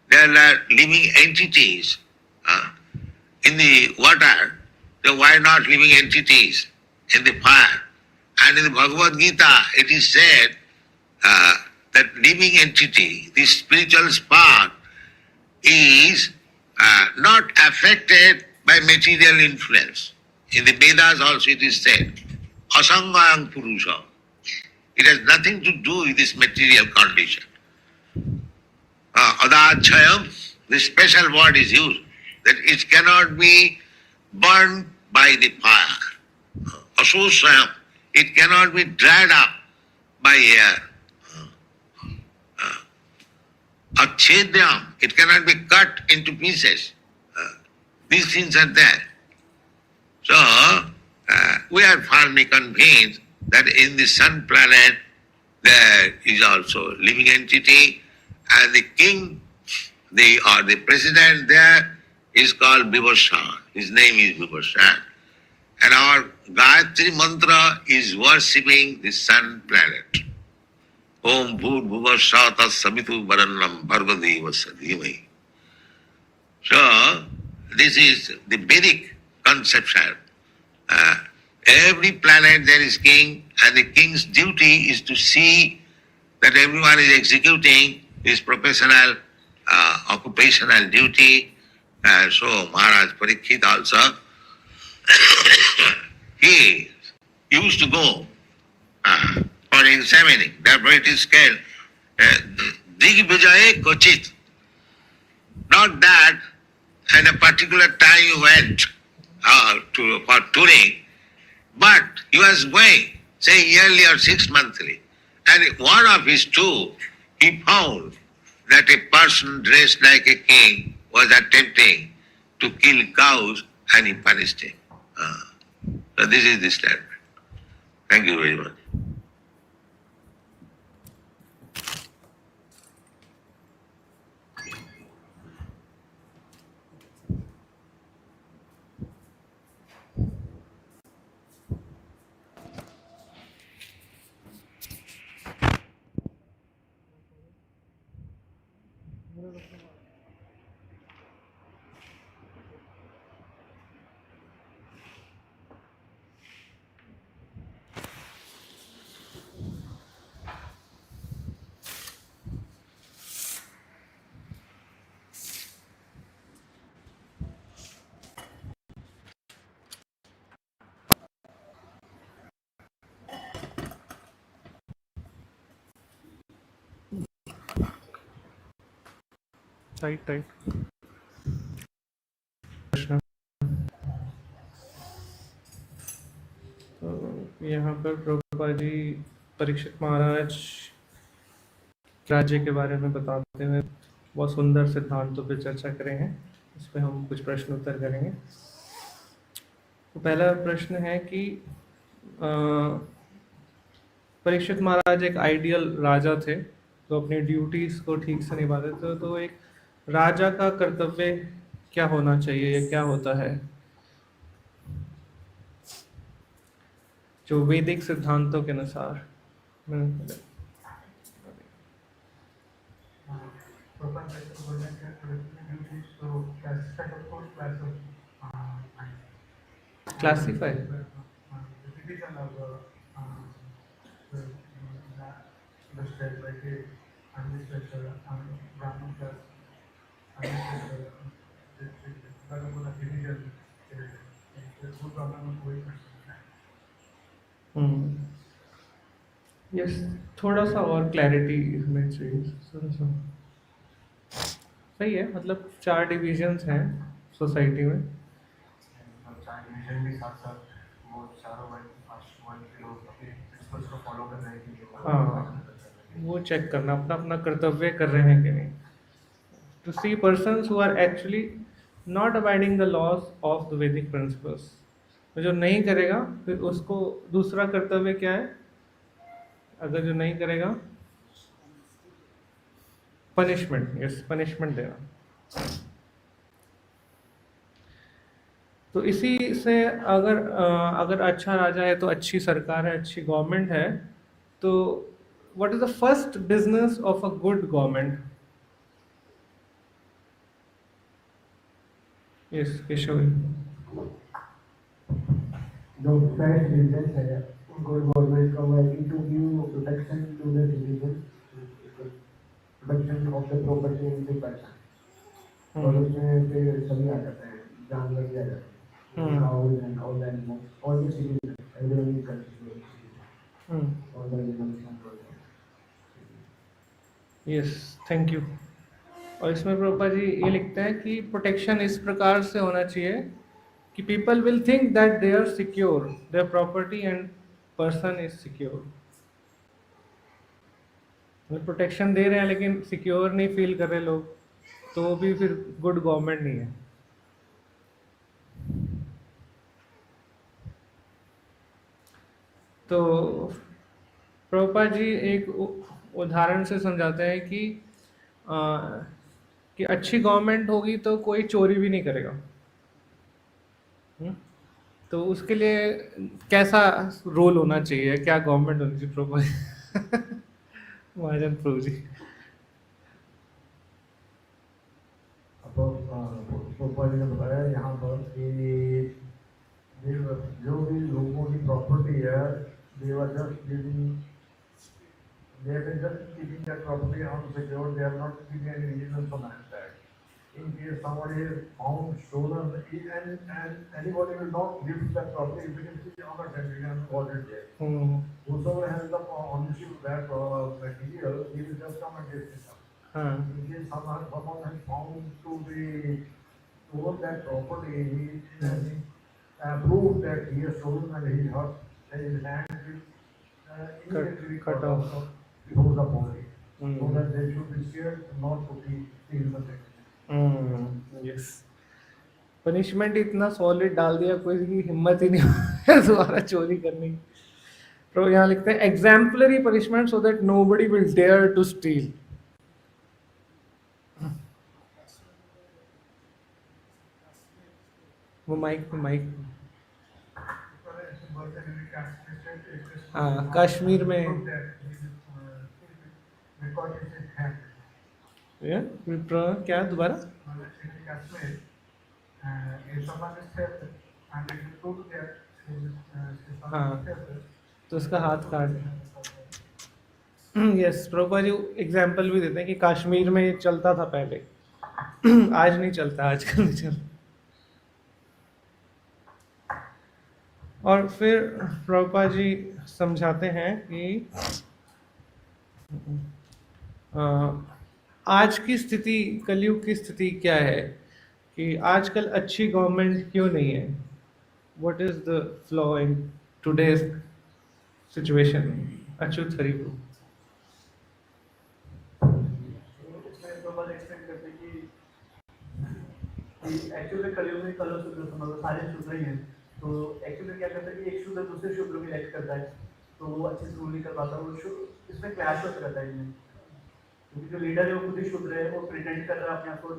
there are living entities in the water, so why not living entities in the fire? And in the Bhagavad Gita, it is said that living entity, the spiritual spark, is not affected by material influence. In the Vedas also it is said, asangayang purusha. It has nothing to do with this material condition. Adachayam, the special word is used, that it cannot be burned by the fire. Asosayam. It cannot be dried up by air. Achhedyam. It cannot be cut into pieces. These things are there. So, we are firmly convinced that in the sun planet there is also living entity, and the king, or the president there is called Vibhashan. His name is Vibhashan. And our Gayatri mantra is worshipping the sun planet. Om Bhur Bhuvasha Tat Savitu Varannam Bhargadeva Sadhimai. So, this is the Vedic conception. Every planet there is king, and the king's duty is to see that everyone is executing his professional, occupational duty. So Maharaj Parikshit also, he used to go for examining. Therefore it is called Digvijaye Kochit. Not that at a particular time you went for touring, but he was going, say yearly or 6 monthly. And one of his tour, he found that a person dressed like a king was attempting to kill cows, and he punished him. So this is the statement. Thank you very much. Tight तो यहाँ पर प्रभुपाद जी परीक्षित महाराज राज्य के बारे में बताते हुए बहुत सुंदर सिद्धांतों पर चर्चा करें हैं। इस पर हम कुछ प्रश्न उत्तर करेंगे। तो पहला प्रश्न है कि परीक्षित महाराज एक आइडियल राजा थे, तो अपनी ड्यूटीज को ठीक से निभाते थे। तो एक राजा का कर्तव्य क्या होना चाहिए या क्या होता है जो वैदिक सिद्धांतों के अनुसार? क्लासिफाई यस, थोड़ा सा और क्लैरिटी इसमें चाहिए। सही है, मतलब 4 डिविजन्स हैं सोसाइटी में। हाँ, वो चेक करना अपना अपना कर्तव्य कर रहे हैं कि नहीं। To see persons who are actually not abiding the laws of the Vedic principles, तो जो नहीं करेगा फिर उसको दूसरा कर्तव्य क्या है? अगर जो नहीं करेगा, पनिशमेंट। यस, पनिशमेंट देना। तो इसी से अगर अच्छा राजा है तो अच्छी सरकार है, अच्छी गवर्नमेंट है। तो what is the first business of a good government? Yes, Keshav. जो फर्स्ट बिजनेस है गुड गवर्नमेंट का, वो है to give protection to the citizen, protection of the property in the person. और उसमें फिर सभी आ जाते हैं, जानवर भी आ जाते हैं, cows and all the animals, all the citizens, everyone is considered, all the animals. Yes, thank you. और इसमें प्रभुपाद जी ये लिखता है कि प्रोटेक्शन इस प्रकार से होना चाहिए कि कि people will think that they are secure, their property and person is secure. Protection दे रहे हैं लेकिन सिक्योर नहीं फील कर रहे लोग, तो वो भी फिर गुड गवर्नमेंट नहीं है. तो प्रभुपाद जी एक उदाहरण से समझाते हैं कि अच्छी गवर्नमेंट होगी तो कोई चोरी भी नहीं करेगा. तो उसके लिए कैसा रोल होना चाहिए, क्या गवर्नमेंट होनी चाहिए प्रभुपाद? महाजन प्रभु जी. तो ऊपर ने बताया यहाँ पर कि जो भी लोगों की प्रॉपर्टी है, they were just giving, they have been just keeping that property unsecured. They are not giving any reason for that. In case somebody is found stolen, and anybody will not give that property if it is on a condition ordered there. Whosoever has the ownership of that material, he will just come and get it. In case someone has found to be own that property, he proved that he has stolen and he has his hand will immediately cut off before the body, so that they should be scared not to steal the thing. Yes. Punishment इतना solid डाल दिया, कोई की हिम्मत ही नहीं है दोबारा चोरी करने की. तो यहाँ लिखते हैं exemplary punishment so that nobody will dare to steal. वो माइक हाँ, कश्मीर में क्या दोबारा? हाँ, तो उसका हाथ काट. यस, प्रभुपाद जी एग्जाम्पल भी देते हैं कि कश्मीर में ये चलता था पहले, आज नहीं चलता, आजकल नहीं चलता. और फिर प्रभुपाद जी समझाते हैं कि आज की स्थिति, कलयुग की स्थिति क्या है, कि आजकल अच्छी गवर्नमेंट क्यों नहीं है. What is the flaw in today's situation? Achyut Hariprabhu. Actually Kaliyug में कलर शूद्र समझो, सारे शूद्र ही हैं. तो एक्चुअली क्या करता है कि एक शूद्र दूसरे शूद्र को इलेक्ट करता है, तो वो अच्छे से रूल नहीं कर पाता. वो इसमें क्लैश होता रहता है इनमें, क्योंकि जो लीडर है वो खुद ही शूद्र है, वो प्रिटेंड कर रहा है अपने आप को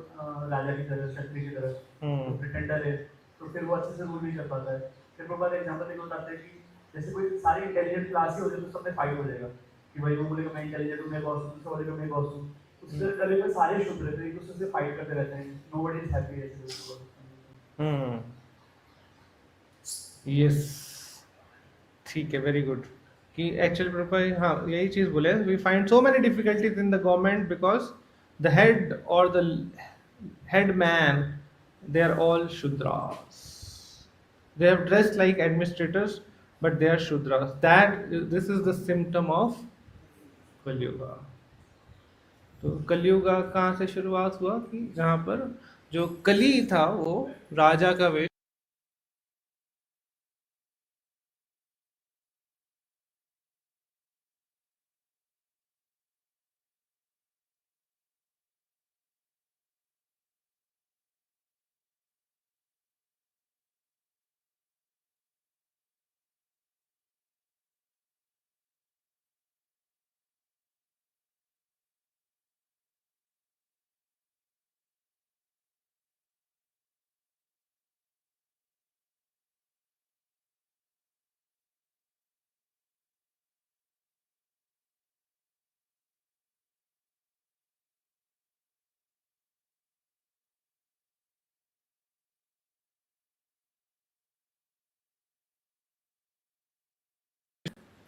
राजा की तरह, क्षत्रिय की तरह, तो प्रिटेंडर है, तो फिर वो अच्छे से रूल नहीं कर पाता है. फिर वो बात एग्जाम्पल एक बताते हैं कि जैसे कोई सारी इंटेलिजेंट क्लास ही हो जाए तो सब में फाइट हो जाएगा कि भाई वो बोलेगा मैं इंटेलिजेंट हूँ, मैं बॉस हूँ, दूसरा बोलेगा मैं बॉस हूँ. उससे कभी में सारे शूद्र रहते हैं, एक दूसरे से फाइट करते रहते हैं. नोबडी इज हैप्पी ऐसे. यस, ठीक है, वेरी गुड. कि एक्चुअली प्रभुपाद हाँ यही चीज़ बोले, we find so many difficulties in the government because the head और the head man, they are all Shudras. They have dressed like administrators, but they are Shudras. This is the symptom of Kalyuga. तो कलयुगा कहाँ से शुरुआत हुआ कि जहाँ पर जो कली था वो राजा का वेश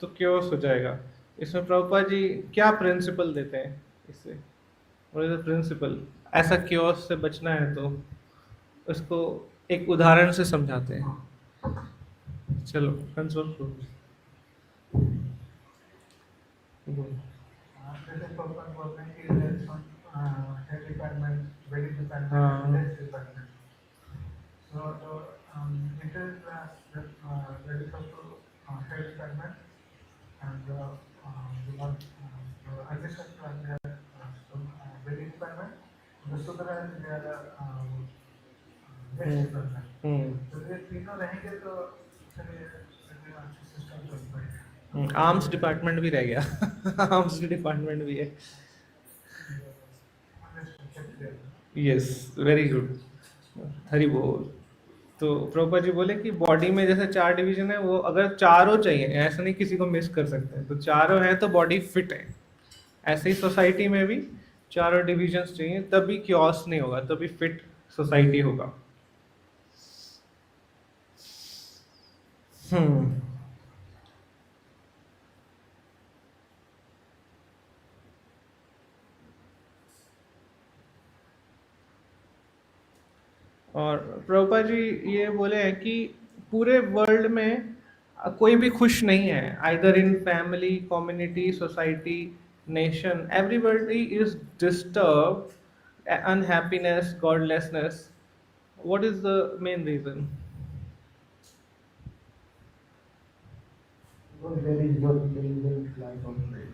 तो क्योस हो जाएगा. इसमें प्रभुपाद जी क्या प्रिंसिपल देते हैं इससे? What is the principal? ऐसा क्योस से बचना है तो उसको एक उदाहरण से समझाते हैं. चलो console Inter class that is also health segment and the one adjacent and some very segment. The Sudra and their next segment. तो ये तीनों रहेंगे तो चलिए अच्छी सिस्टम चल पाएगा. आर्म्स डिपार्टमेंट भी रह गया आर्म्स डिपार्टमेंट भी है. Yes, very good. हरी बोल. तो प्रभुपाद जी बोले कि बॉडी में जैसे 4 डिवीजन है, वो अगर चारों चाहिए, ऐसा नहीं किसी को मिस कर सकते हैं, तो चारों हैं तो बॉडी फिट है. ऐसे ही सोसाइटी में भी चारों डिविजन्स चाहिए, तभी क्योस नहीं होगा, तभी फिट सोसाइटी होगा. और प्रभुपाद जी ये बोले हैं कि पूरे वर्ल्ड में कोई भी खुश नहीं है, either in family, community, society, nation, everybody is disturb, unhappiness, godlessness. What is the main reason? Very good intelligent class of men.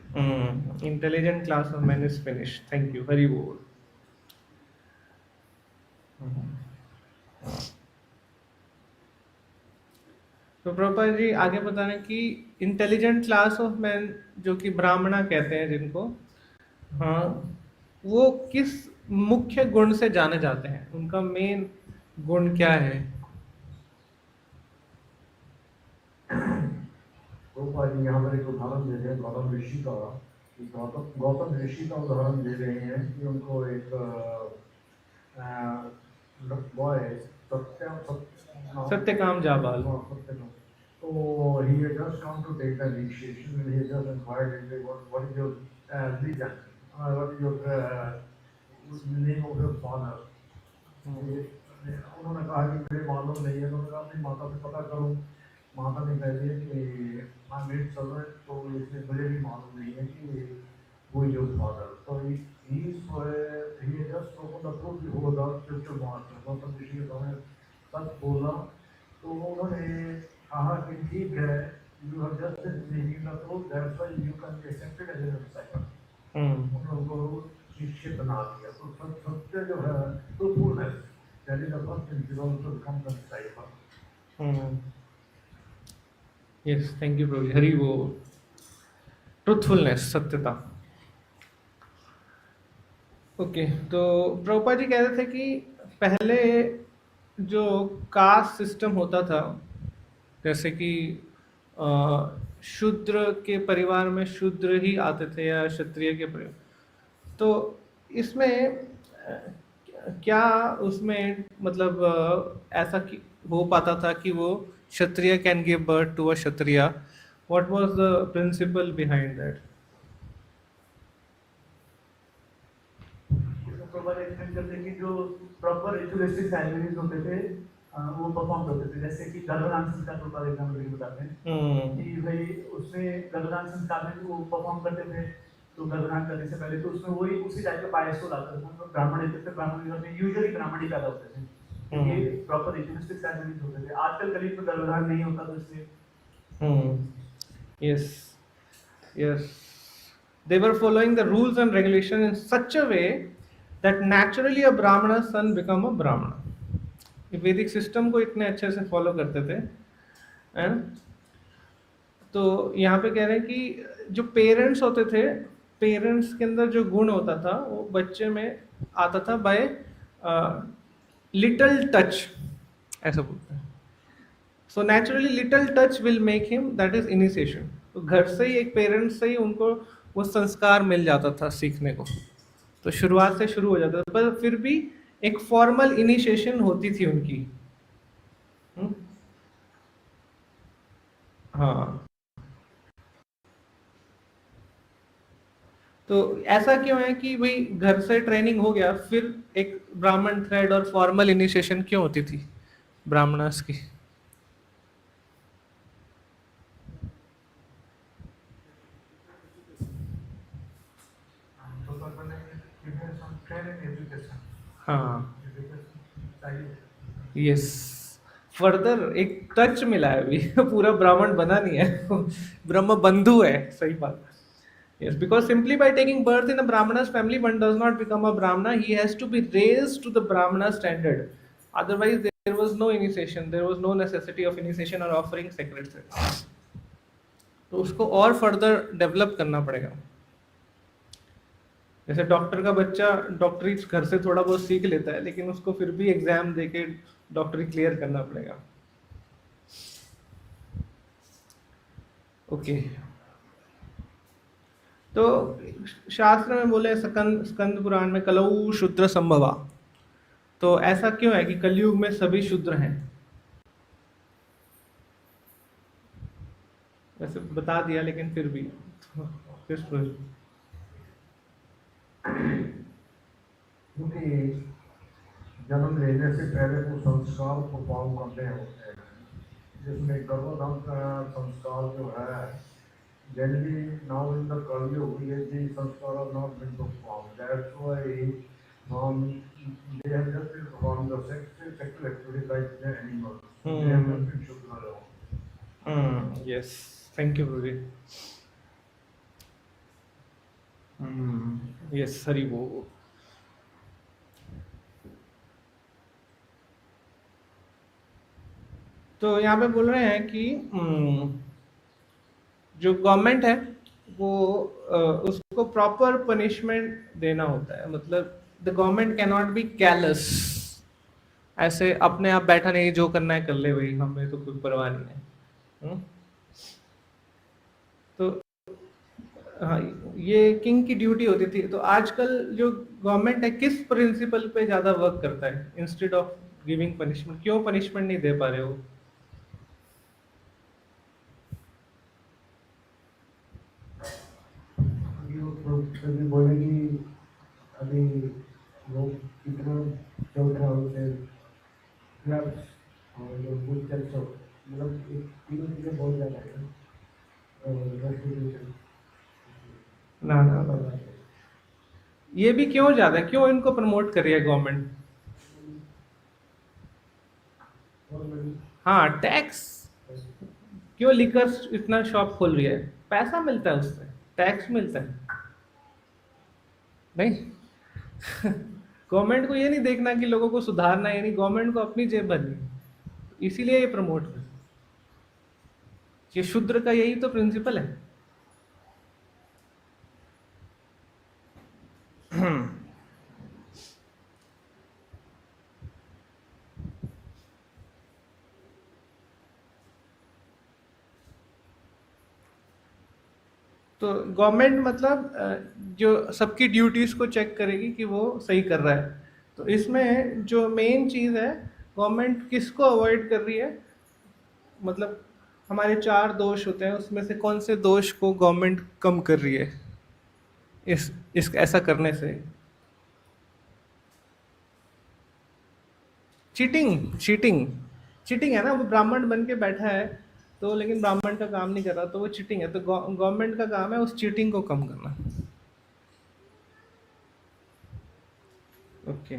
Intelligent class of men is finished. Thank you. Hari Bol. तो प्रभुपाद जी आगे बता रहे हैं कि intelligent class of man, जो कि ब्राह्मणा कहते हैं जिनको, हाँ, वो किस मुख्य गुण से जाने जाते हैं? उनका मेन गुण क्या है? तो जी यहाँ पर एक उदाहरण दे रहे हैं गौतम ऋषि का. गौतम ऋषि का उदाहरण दे रहे हैं कि उनको एक boy Satyakam Jabala. So he had just come to take the initiation and he had just inquired into what is your religion, what is your name of your father. उन्होंने कहा कि मुझे मालूम नहीं है. उन्होंने कहा अपनी माता से पता करो. माता ने कह दिया कि हाँ मेरे चल रहे, तो इसलिए मुझे भी मालूम नहीं है कि वो योर फादर. तो he just spoken the truth before the spiritual master. Gautam Rishi के सामने सच बोला. तो उन्होंने कहा कि ठीक है, you have just been speaking the truth, that's why you can be accepted as a disciple. उनको शिष्य बना दिया. तो सत्य जो है, truthfulness, that is the first principle to become the disciple. Yes, thank you Prabhu. Hari बोल. ट्रुथफुलनेस, सत्यता. ओके, तो प्रभुपाद जी कह रहे थे कि पहले जो कास्ट सिस्टम होता था, जैसे कि शूद्र के परिवार में शूद्र ही आते थे या क्षत्रिय के परिवार, तो इसमें क्या उसमें मतलब ऐसा हो पाता था कि वो Kshatriya can give birth to a Kshatriya? What was the principle behind that? कि जो प्रॉपर रिचुअलिस्टिक सेरेमनीज होते थे वो परफॉर्म करते थे. जैसे कि गर्भदान संस्कार का फॉर एग्जांपल बताते हैं कि भाई उसमें गर्भदान संस्कार में वो परफॉर्म करते थे. तो गर्भदान करने से पहले तो उसमें वही उसी टाइप का पायस को लाते थे. ब्राह्मण होते थे, ब्राह्मण में यूजुअली ब्राह्मण ही पैदा होते थे. ये प्रॉपर रिचुअलिस्टिक सेरेमनीज होते थे. आजकल कलीग में गर्भदान नहीं होता, तो इसलिए yes, they were following the rules and regulations in such a way that naturally a brahmana son become a brahmana. वैदिक सिस्टम को इतने अच्छे से फॉलो करते थे. तो यहाँ पे कह रहे हैं कि जो पेरेंट्स होते थे, पेरेंट्स के अंदर जो गुण होता था वो बच्चे में आता था बाय लिटिल टच, ऐसा बोलते हैं. So naturally little touch will make him, that is initiation. तो घर से ही, एक पेरेंट्स से ही उनको वो संस्कार मिल जाता था सीखने को. तो शुरुआत से शुरू हो जाता था, पर फिर भी एक फॉर्मल इनिशिएशन होती थी उनकी. हाँ, तो ऐसा क्यों है कि भाई घर से ट्रेनिंग हो गया, फिर एक ब्राह्मण थ्रेड और फॉर्मल इनिशिएशन क्यों होती थी ब्राह्मणास की? हाँ, यस. फर्दर एक टच मिला है अभी पूरा ब्राह्मण बना नहीं है ब्रह्म बंधु है, सही बात। Yes, because simply by taking birth in a Brahmana's family, one does not become a Brahmana. He has to be raised to the Brahmana standard. Otherwise, there was no initiation. There was no necessity of initiation or offering sacred service. तो उसको और further develop करना पड़ेगा। जैसे doctor का बच्चा डॉक्टरी घर से थोड़ा बहुत सीख लेता है, लेकिन उसको फिर भी एग्जाम देके डॉक्टरी क्लियर करना पड़ेगा। ओके, तो शास्त्र में बोले स्कंद पुराण में कलऊ शूद्र संभवा, तो ऐसा क्यों है कि कलयुग में सभी शूद्र हैं? वैसे बता दिया लेकिन फिर भी क्योंकि जन्म लेने से पहले वो संस्कार परफॉर्म करने होते हैं, जिसमें गर्भधाम का संस्कार जो है जनरली नाउ इन द कलयुग the संस्कार are not been performed. That's why they have just been performed the sexual activity like the animals. They have not been Shudra. Yes, thank you Rudy. Yes, Hari बोल। तो यहाँ पे बोल रहे हैं कि जो गवर्नमेंट है वो उसको प्रॉपर पनिशमेंट देना होता है। मतलब the government can not be careless, ऐसे अपने आप बैठा नहीं, जो करना है कर ले भाई, हमें तो कोई परवाह नहीं है। तो हाँ, ये किंग की ड्यूटी होती थी। तो आजकल जो गवर्नमेंट है किस प्रिंसिपल पे ज्यादा वर्क करता है इंस्टेड ऑफ गिविंग पनिशमेंट? क्यों पनिशमेंट नहीं दे पा रहे हो? कभी बोलेगी अभी लोग कितना चल रहा होते क्लब्स और जो बुक चल मतलब तीनों चीज़ें बहुत ज़्यादा है ना ना ना, ये भी क्यों ज्यादा है? क्यों इनको प्रमोट कर रही है गवर्नमेंट? हाँ, टैक्स। क्यों लिकर इतना शॉप खोल रही है? पैसा मिलता है उससे, टैक्स मिलता है नहीं। गवर्नमेंट को ये नहीं देखना कि लोगों को सुधारना, यानी गवर्नमेंट को अपनी जेब भरनी, इसीलिए ये प्रमोट कर। ये शूद्र का यही तो प्रिंसिपल है। तो गवर्नमेंट मतलब जो सबकी ड्यूटीज को चेक करेगी कि वो सही कर रहा है। तो इसमें जो मेन चीज़ है, गवर्नमेंट किसको अवॉइड कर रही है? मतलब हमारे 4 दोष होते हैं, उसमें से कौन से दोष को गवर्नमेंट कम कर रही है इस ऐसा करने से? चीटिंग चीटिंग चीटिंग है ना। वो ब्राह्मण बन के बैठा है तो, लेकिन ब्राह्मण का काम नहीं कर रहा, तो वो चीटिंग है। तो गवर्नमेंट का काम है उस चीटिंग को कम करना। ओके,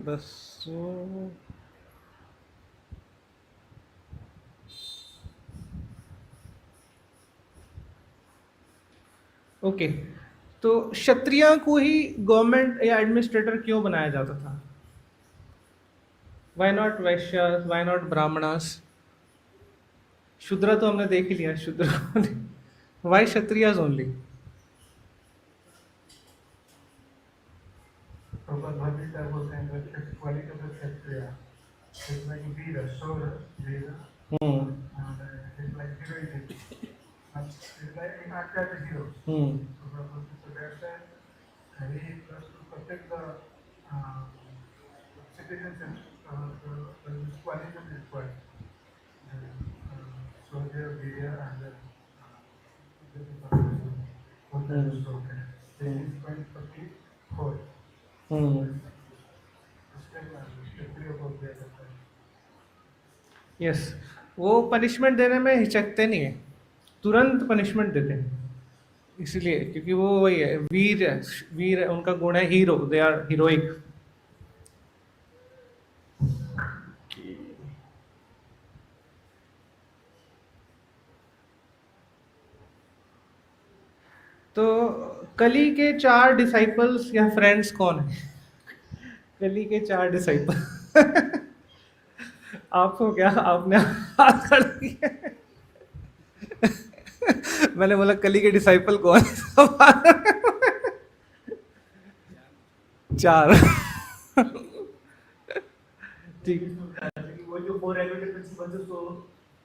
बस ओके। तो क्षत्रिय को ही गवर्नमेंट या एडमिनिस्ट्रेटर क्यों बनाया जाता था? Why not Vaishyas, why not Brahmanas? Shudra तो हमने देख ही लिया, Shudra. Why Kshatriyas only? Yes, वो पनिशमेंट देने में हिचकते नहीं है, तुरंत पनिशमेंट देते हैं। इसलिए क्योंकि वो वही है, वीर है, उनका गुण है हीरो, दे आर हीरोइक। तो कली के 4 डिसाइपल्स या फ्रेंड्स कौन है? कली के 4 डिसाइपल आपको क्या, आपने हाथ खड़ा किया? मैंने बोला कली के डिसाइपल कौन है? 4। ठीक। वो जो 4 एलिमेंटल प्रिंसिपल्स है उसको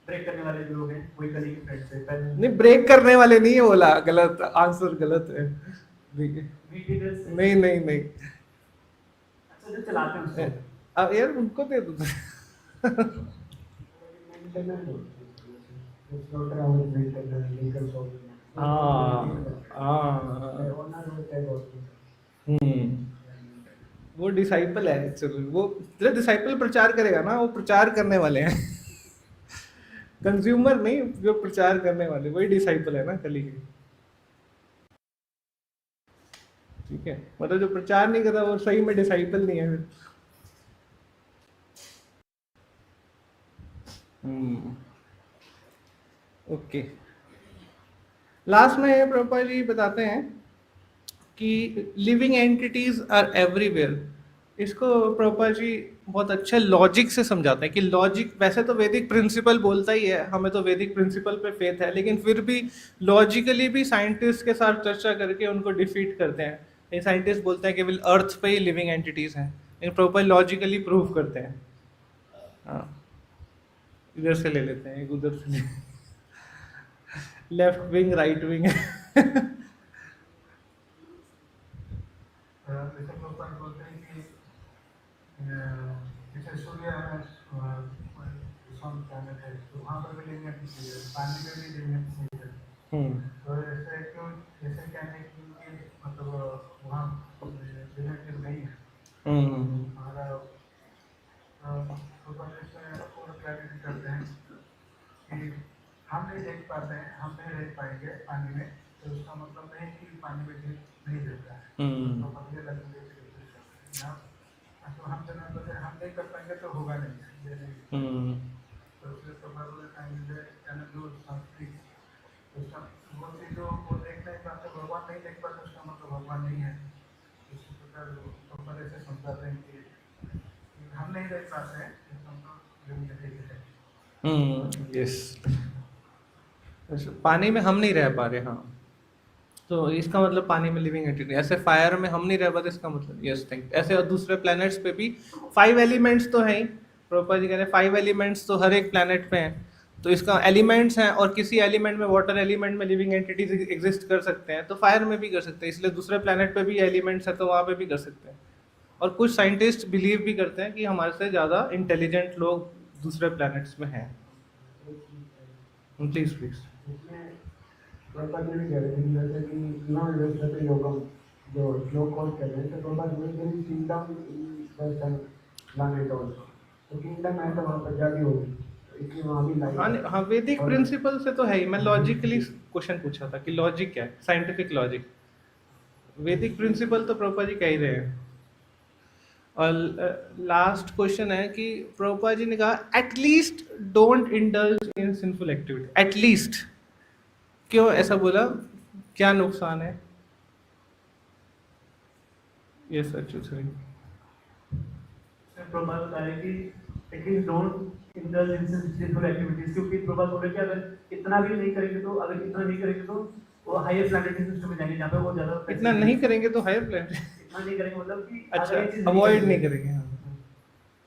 ब्रेक करने वाले जो लोग हैं वही कली के फ्रेंड्स है। नहीं, ब्रेक करने वाले नहीं है, बोला गलत आंसर, गलत है। नहीं नहीं नहीं, अच्छा जो चलाते हैं उसको। अब यार उनको दे दो। मेंटेनेंस होती है, स्लॉटर आवर्स वेट करना है, व्हीकल शॉप में। ओनर होता है बहुत। वो डिसाइपल है एक्चुअली, वो जो डिसाइपल प्रचार करेगा ना, वो प्रचार करने वाले हैं। कंज्यूमर नहीं, जो प्रचार करने वाले वही डिसाइपल है ना कली के। ठीक है, मतलब जो प्रचार नहीं करता वो सही में डिसाइपल नहीं है फिर। ओके, लास्ट में प्रभुपाद जी बताते हैं कि लिविंग एंटिटीज आर एवरीवेयर। इसको प्रभुपाद जी बहुत अच्छे लॉजिक से समझाते हैं कि लॉजिक, वैसे तो वैदिक प्रिंसिपल बोलता ही है, हमें तो वैदिक प्रिंसिपल पे फेथ है, लेकिन फिर भी लॉजिकली भी साइंटिस्ट के साथ चर्चा करके उनको डिफीट करते हैं। ये साइंटिस्ट बोलते हैं कि केवल अर्थ पे ही लिविंग एंटिटीज हैं, लेकिन प्रभुपाद लॉजिकली प्रूव करते हैं। हाँ, इधर से ले लेते हैं, एक उधर से लेफ्ट विंग राइट विंग। जैसे लोग बोलते हैं कि जैसे सूर्य है, सन प्लैनेट है, तो वहाँ पर भी लिविंग एंटिटी है, पानी में भी लिविंग एंटिटी है। तो ऐसे क्यों, ऐसे कहने की मतलब वहाँ लिविंग एंटिटी नहीं है। हमारा और क्लैरिटी करते हैं कि हम नहीं देख पाते हैं, हम नहीं रह पाएंगे पानी में, तो उसका मतलब नहीं कि पानी में नहीं रहता है। तो पतले लगने तो हम जना तो हम नहीं कर पाएंगे तो होगा नहीं, ये नहीं। तो उसमें तो जो संस्कृत उसका वो चीज़ जो वो देख नहीं पाते, भगवान नहीं देख पाते, उसका मतलब भगवान नहीं है। इसी प्रकार तो पहले से समझाते हैं कि हम नहीं देख पाते हैं, यस, पानी में हम नहीं रह पा रहे। हाँ, तो इसका मतलब पानी में लिविंग एंटिटी, ऐसे फायर में हम नहीं रह पाते, इसका मतलब यस थिंक ऐसे। और दूसरे प्लैनेट्स पे भी 5 एलिमेंट्स तो हैं ही, प्रभुपाद जी कह रहे हैं 5 एलिमेंट्स तो हर एक प्लैनेट पे हैं, तो इसका एलिमेंट्स हैं, और किसी एलिमेंट में, वाटर एलिमेंट में लिविंग एंटिटीज एग्जिस्ट कर सकते हैं, तो फायर में भी कर सकते हैं, इसलिए दूसरे प्लैनेट पे भी एलिमेंट्स है तो वहाँ पे भी कर सकते हैं। और कुछ साइंटिस्ट बिलीव भी करते हैं कि हमारे से ज़्यादा इंटेलिजेंट लोग दूसरे प्लैनेट्स में हैं। Please please. प्रभुपाद जी भी कह रहे थे कि जैसे कि नो व्यवस्था योगम जो श्लोक कोट कर रहे थे, तो प्रभुपाद जी ने किंगडम दर्शन लाने का उसको, तो किंगडम है तो वहाँ पर जाके होगी, इसलिए वहाँ भी लाइट। हाँ हाँ, वैदिक प्रिंसिपल से तो है ही। मैं लॉजिकली क्वेश्चन पूछा था कि लॉजिक क्या है, साइंटिफिक लॉजिक। वैदिक प्रिंसिपल तो प्रभुपाद जी कह ही रहे हैं। और लास्ट क्वेश्चन है कि प्रभुपाद जी ने कहा at least don't indulge in sinful activity. At least क्यों ऐसा बोला, क्या नुकसान है? यस अच्छू सर। प्रभाव बता रहे कि at least don't indulge in sinful activities, क्योंकि प्रभाव बोल रहे कि अगर इतना भी नहीं करेंगे तो, अगर इतना नहीं करेंगे तो वो हायर प्लैनेटरी सिस्टम में जाएंगे, जहाँ पे वो ज्यादा इतना नहीं करेंगे तो हायर प्लैनेट, इतना नहीं करेंगे मतलब कि अच्छा अवॉइड नहीं करेंगे। हाँ,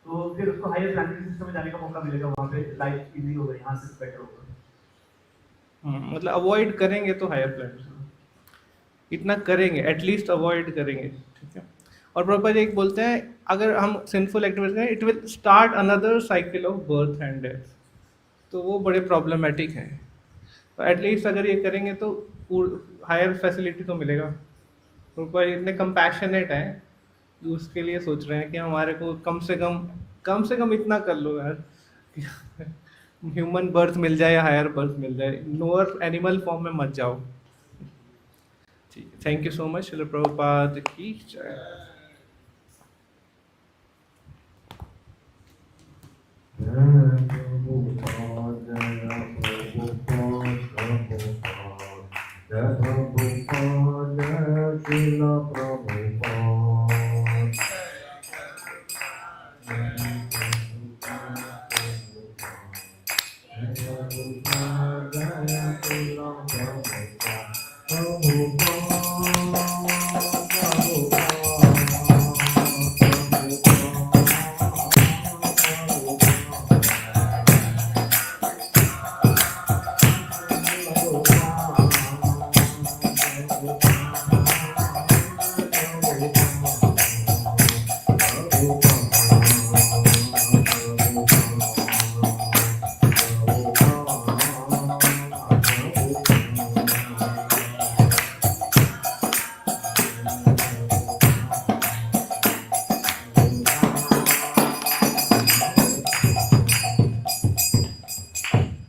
तो फिर उसको हायर प्लैनेटरी सिस्टम में जाने का मौका मिलेगा, वहाँ पे लाइफ इजी होगा, यहाँ से बेटर होगा। मतलब अवॉइड करेंगे तो हायर प्लैनेट, इतना करेंगे, एटलीस्ट अवॉइड करेंगे। ठीक है। और प्रॉपर एक बोलते हैं अगर हम सिंफुल एक्टिविटी करें, it will start another cycle of birth and death, तो वो बड़े प्रॉब्लमेटिक है। तो एटलीस्ट अगर ये करेंगे तो हायर फैसिलिटी तो मिलेगा। प्रॉपर इतने कंपैशनेट हैं, उसके लिए सोच रहे हैं कि हमारे को कम से कम इतना कर लो यार, ह्यूमन बर्थ मिल जाए या हायर बर्थ मिल जाए, लोअर एनिमल फॉर्म में मत जाओ। ठीक है, thank you so much. Srila Prabhupada की जय।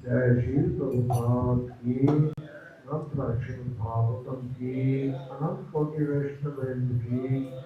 जय श्री प्रभुपाद की, अनंत श्रीमद् भागवतम की, अनंत कोटि वैष्णव की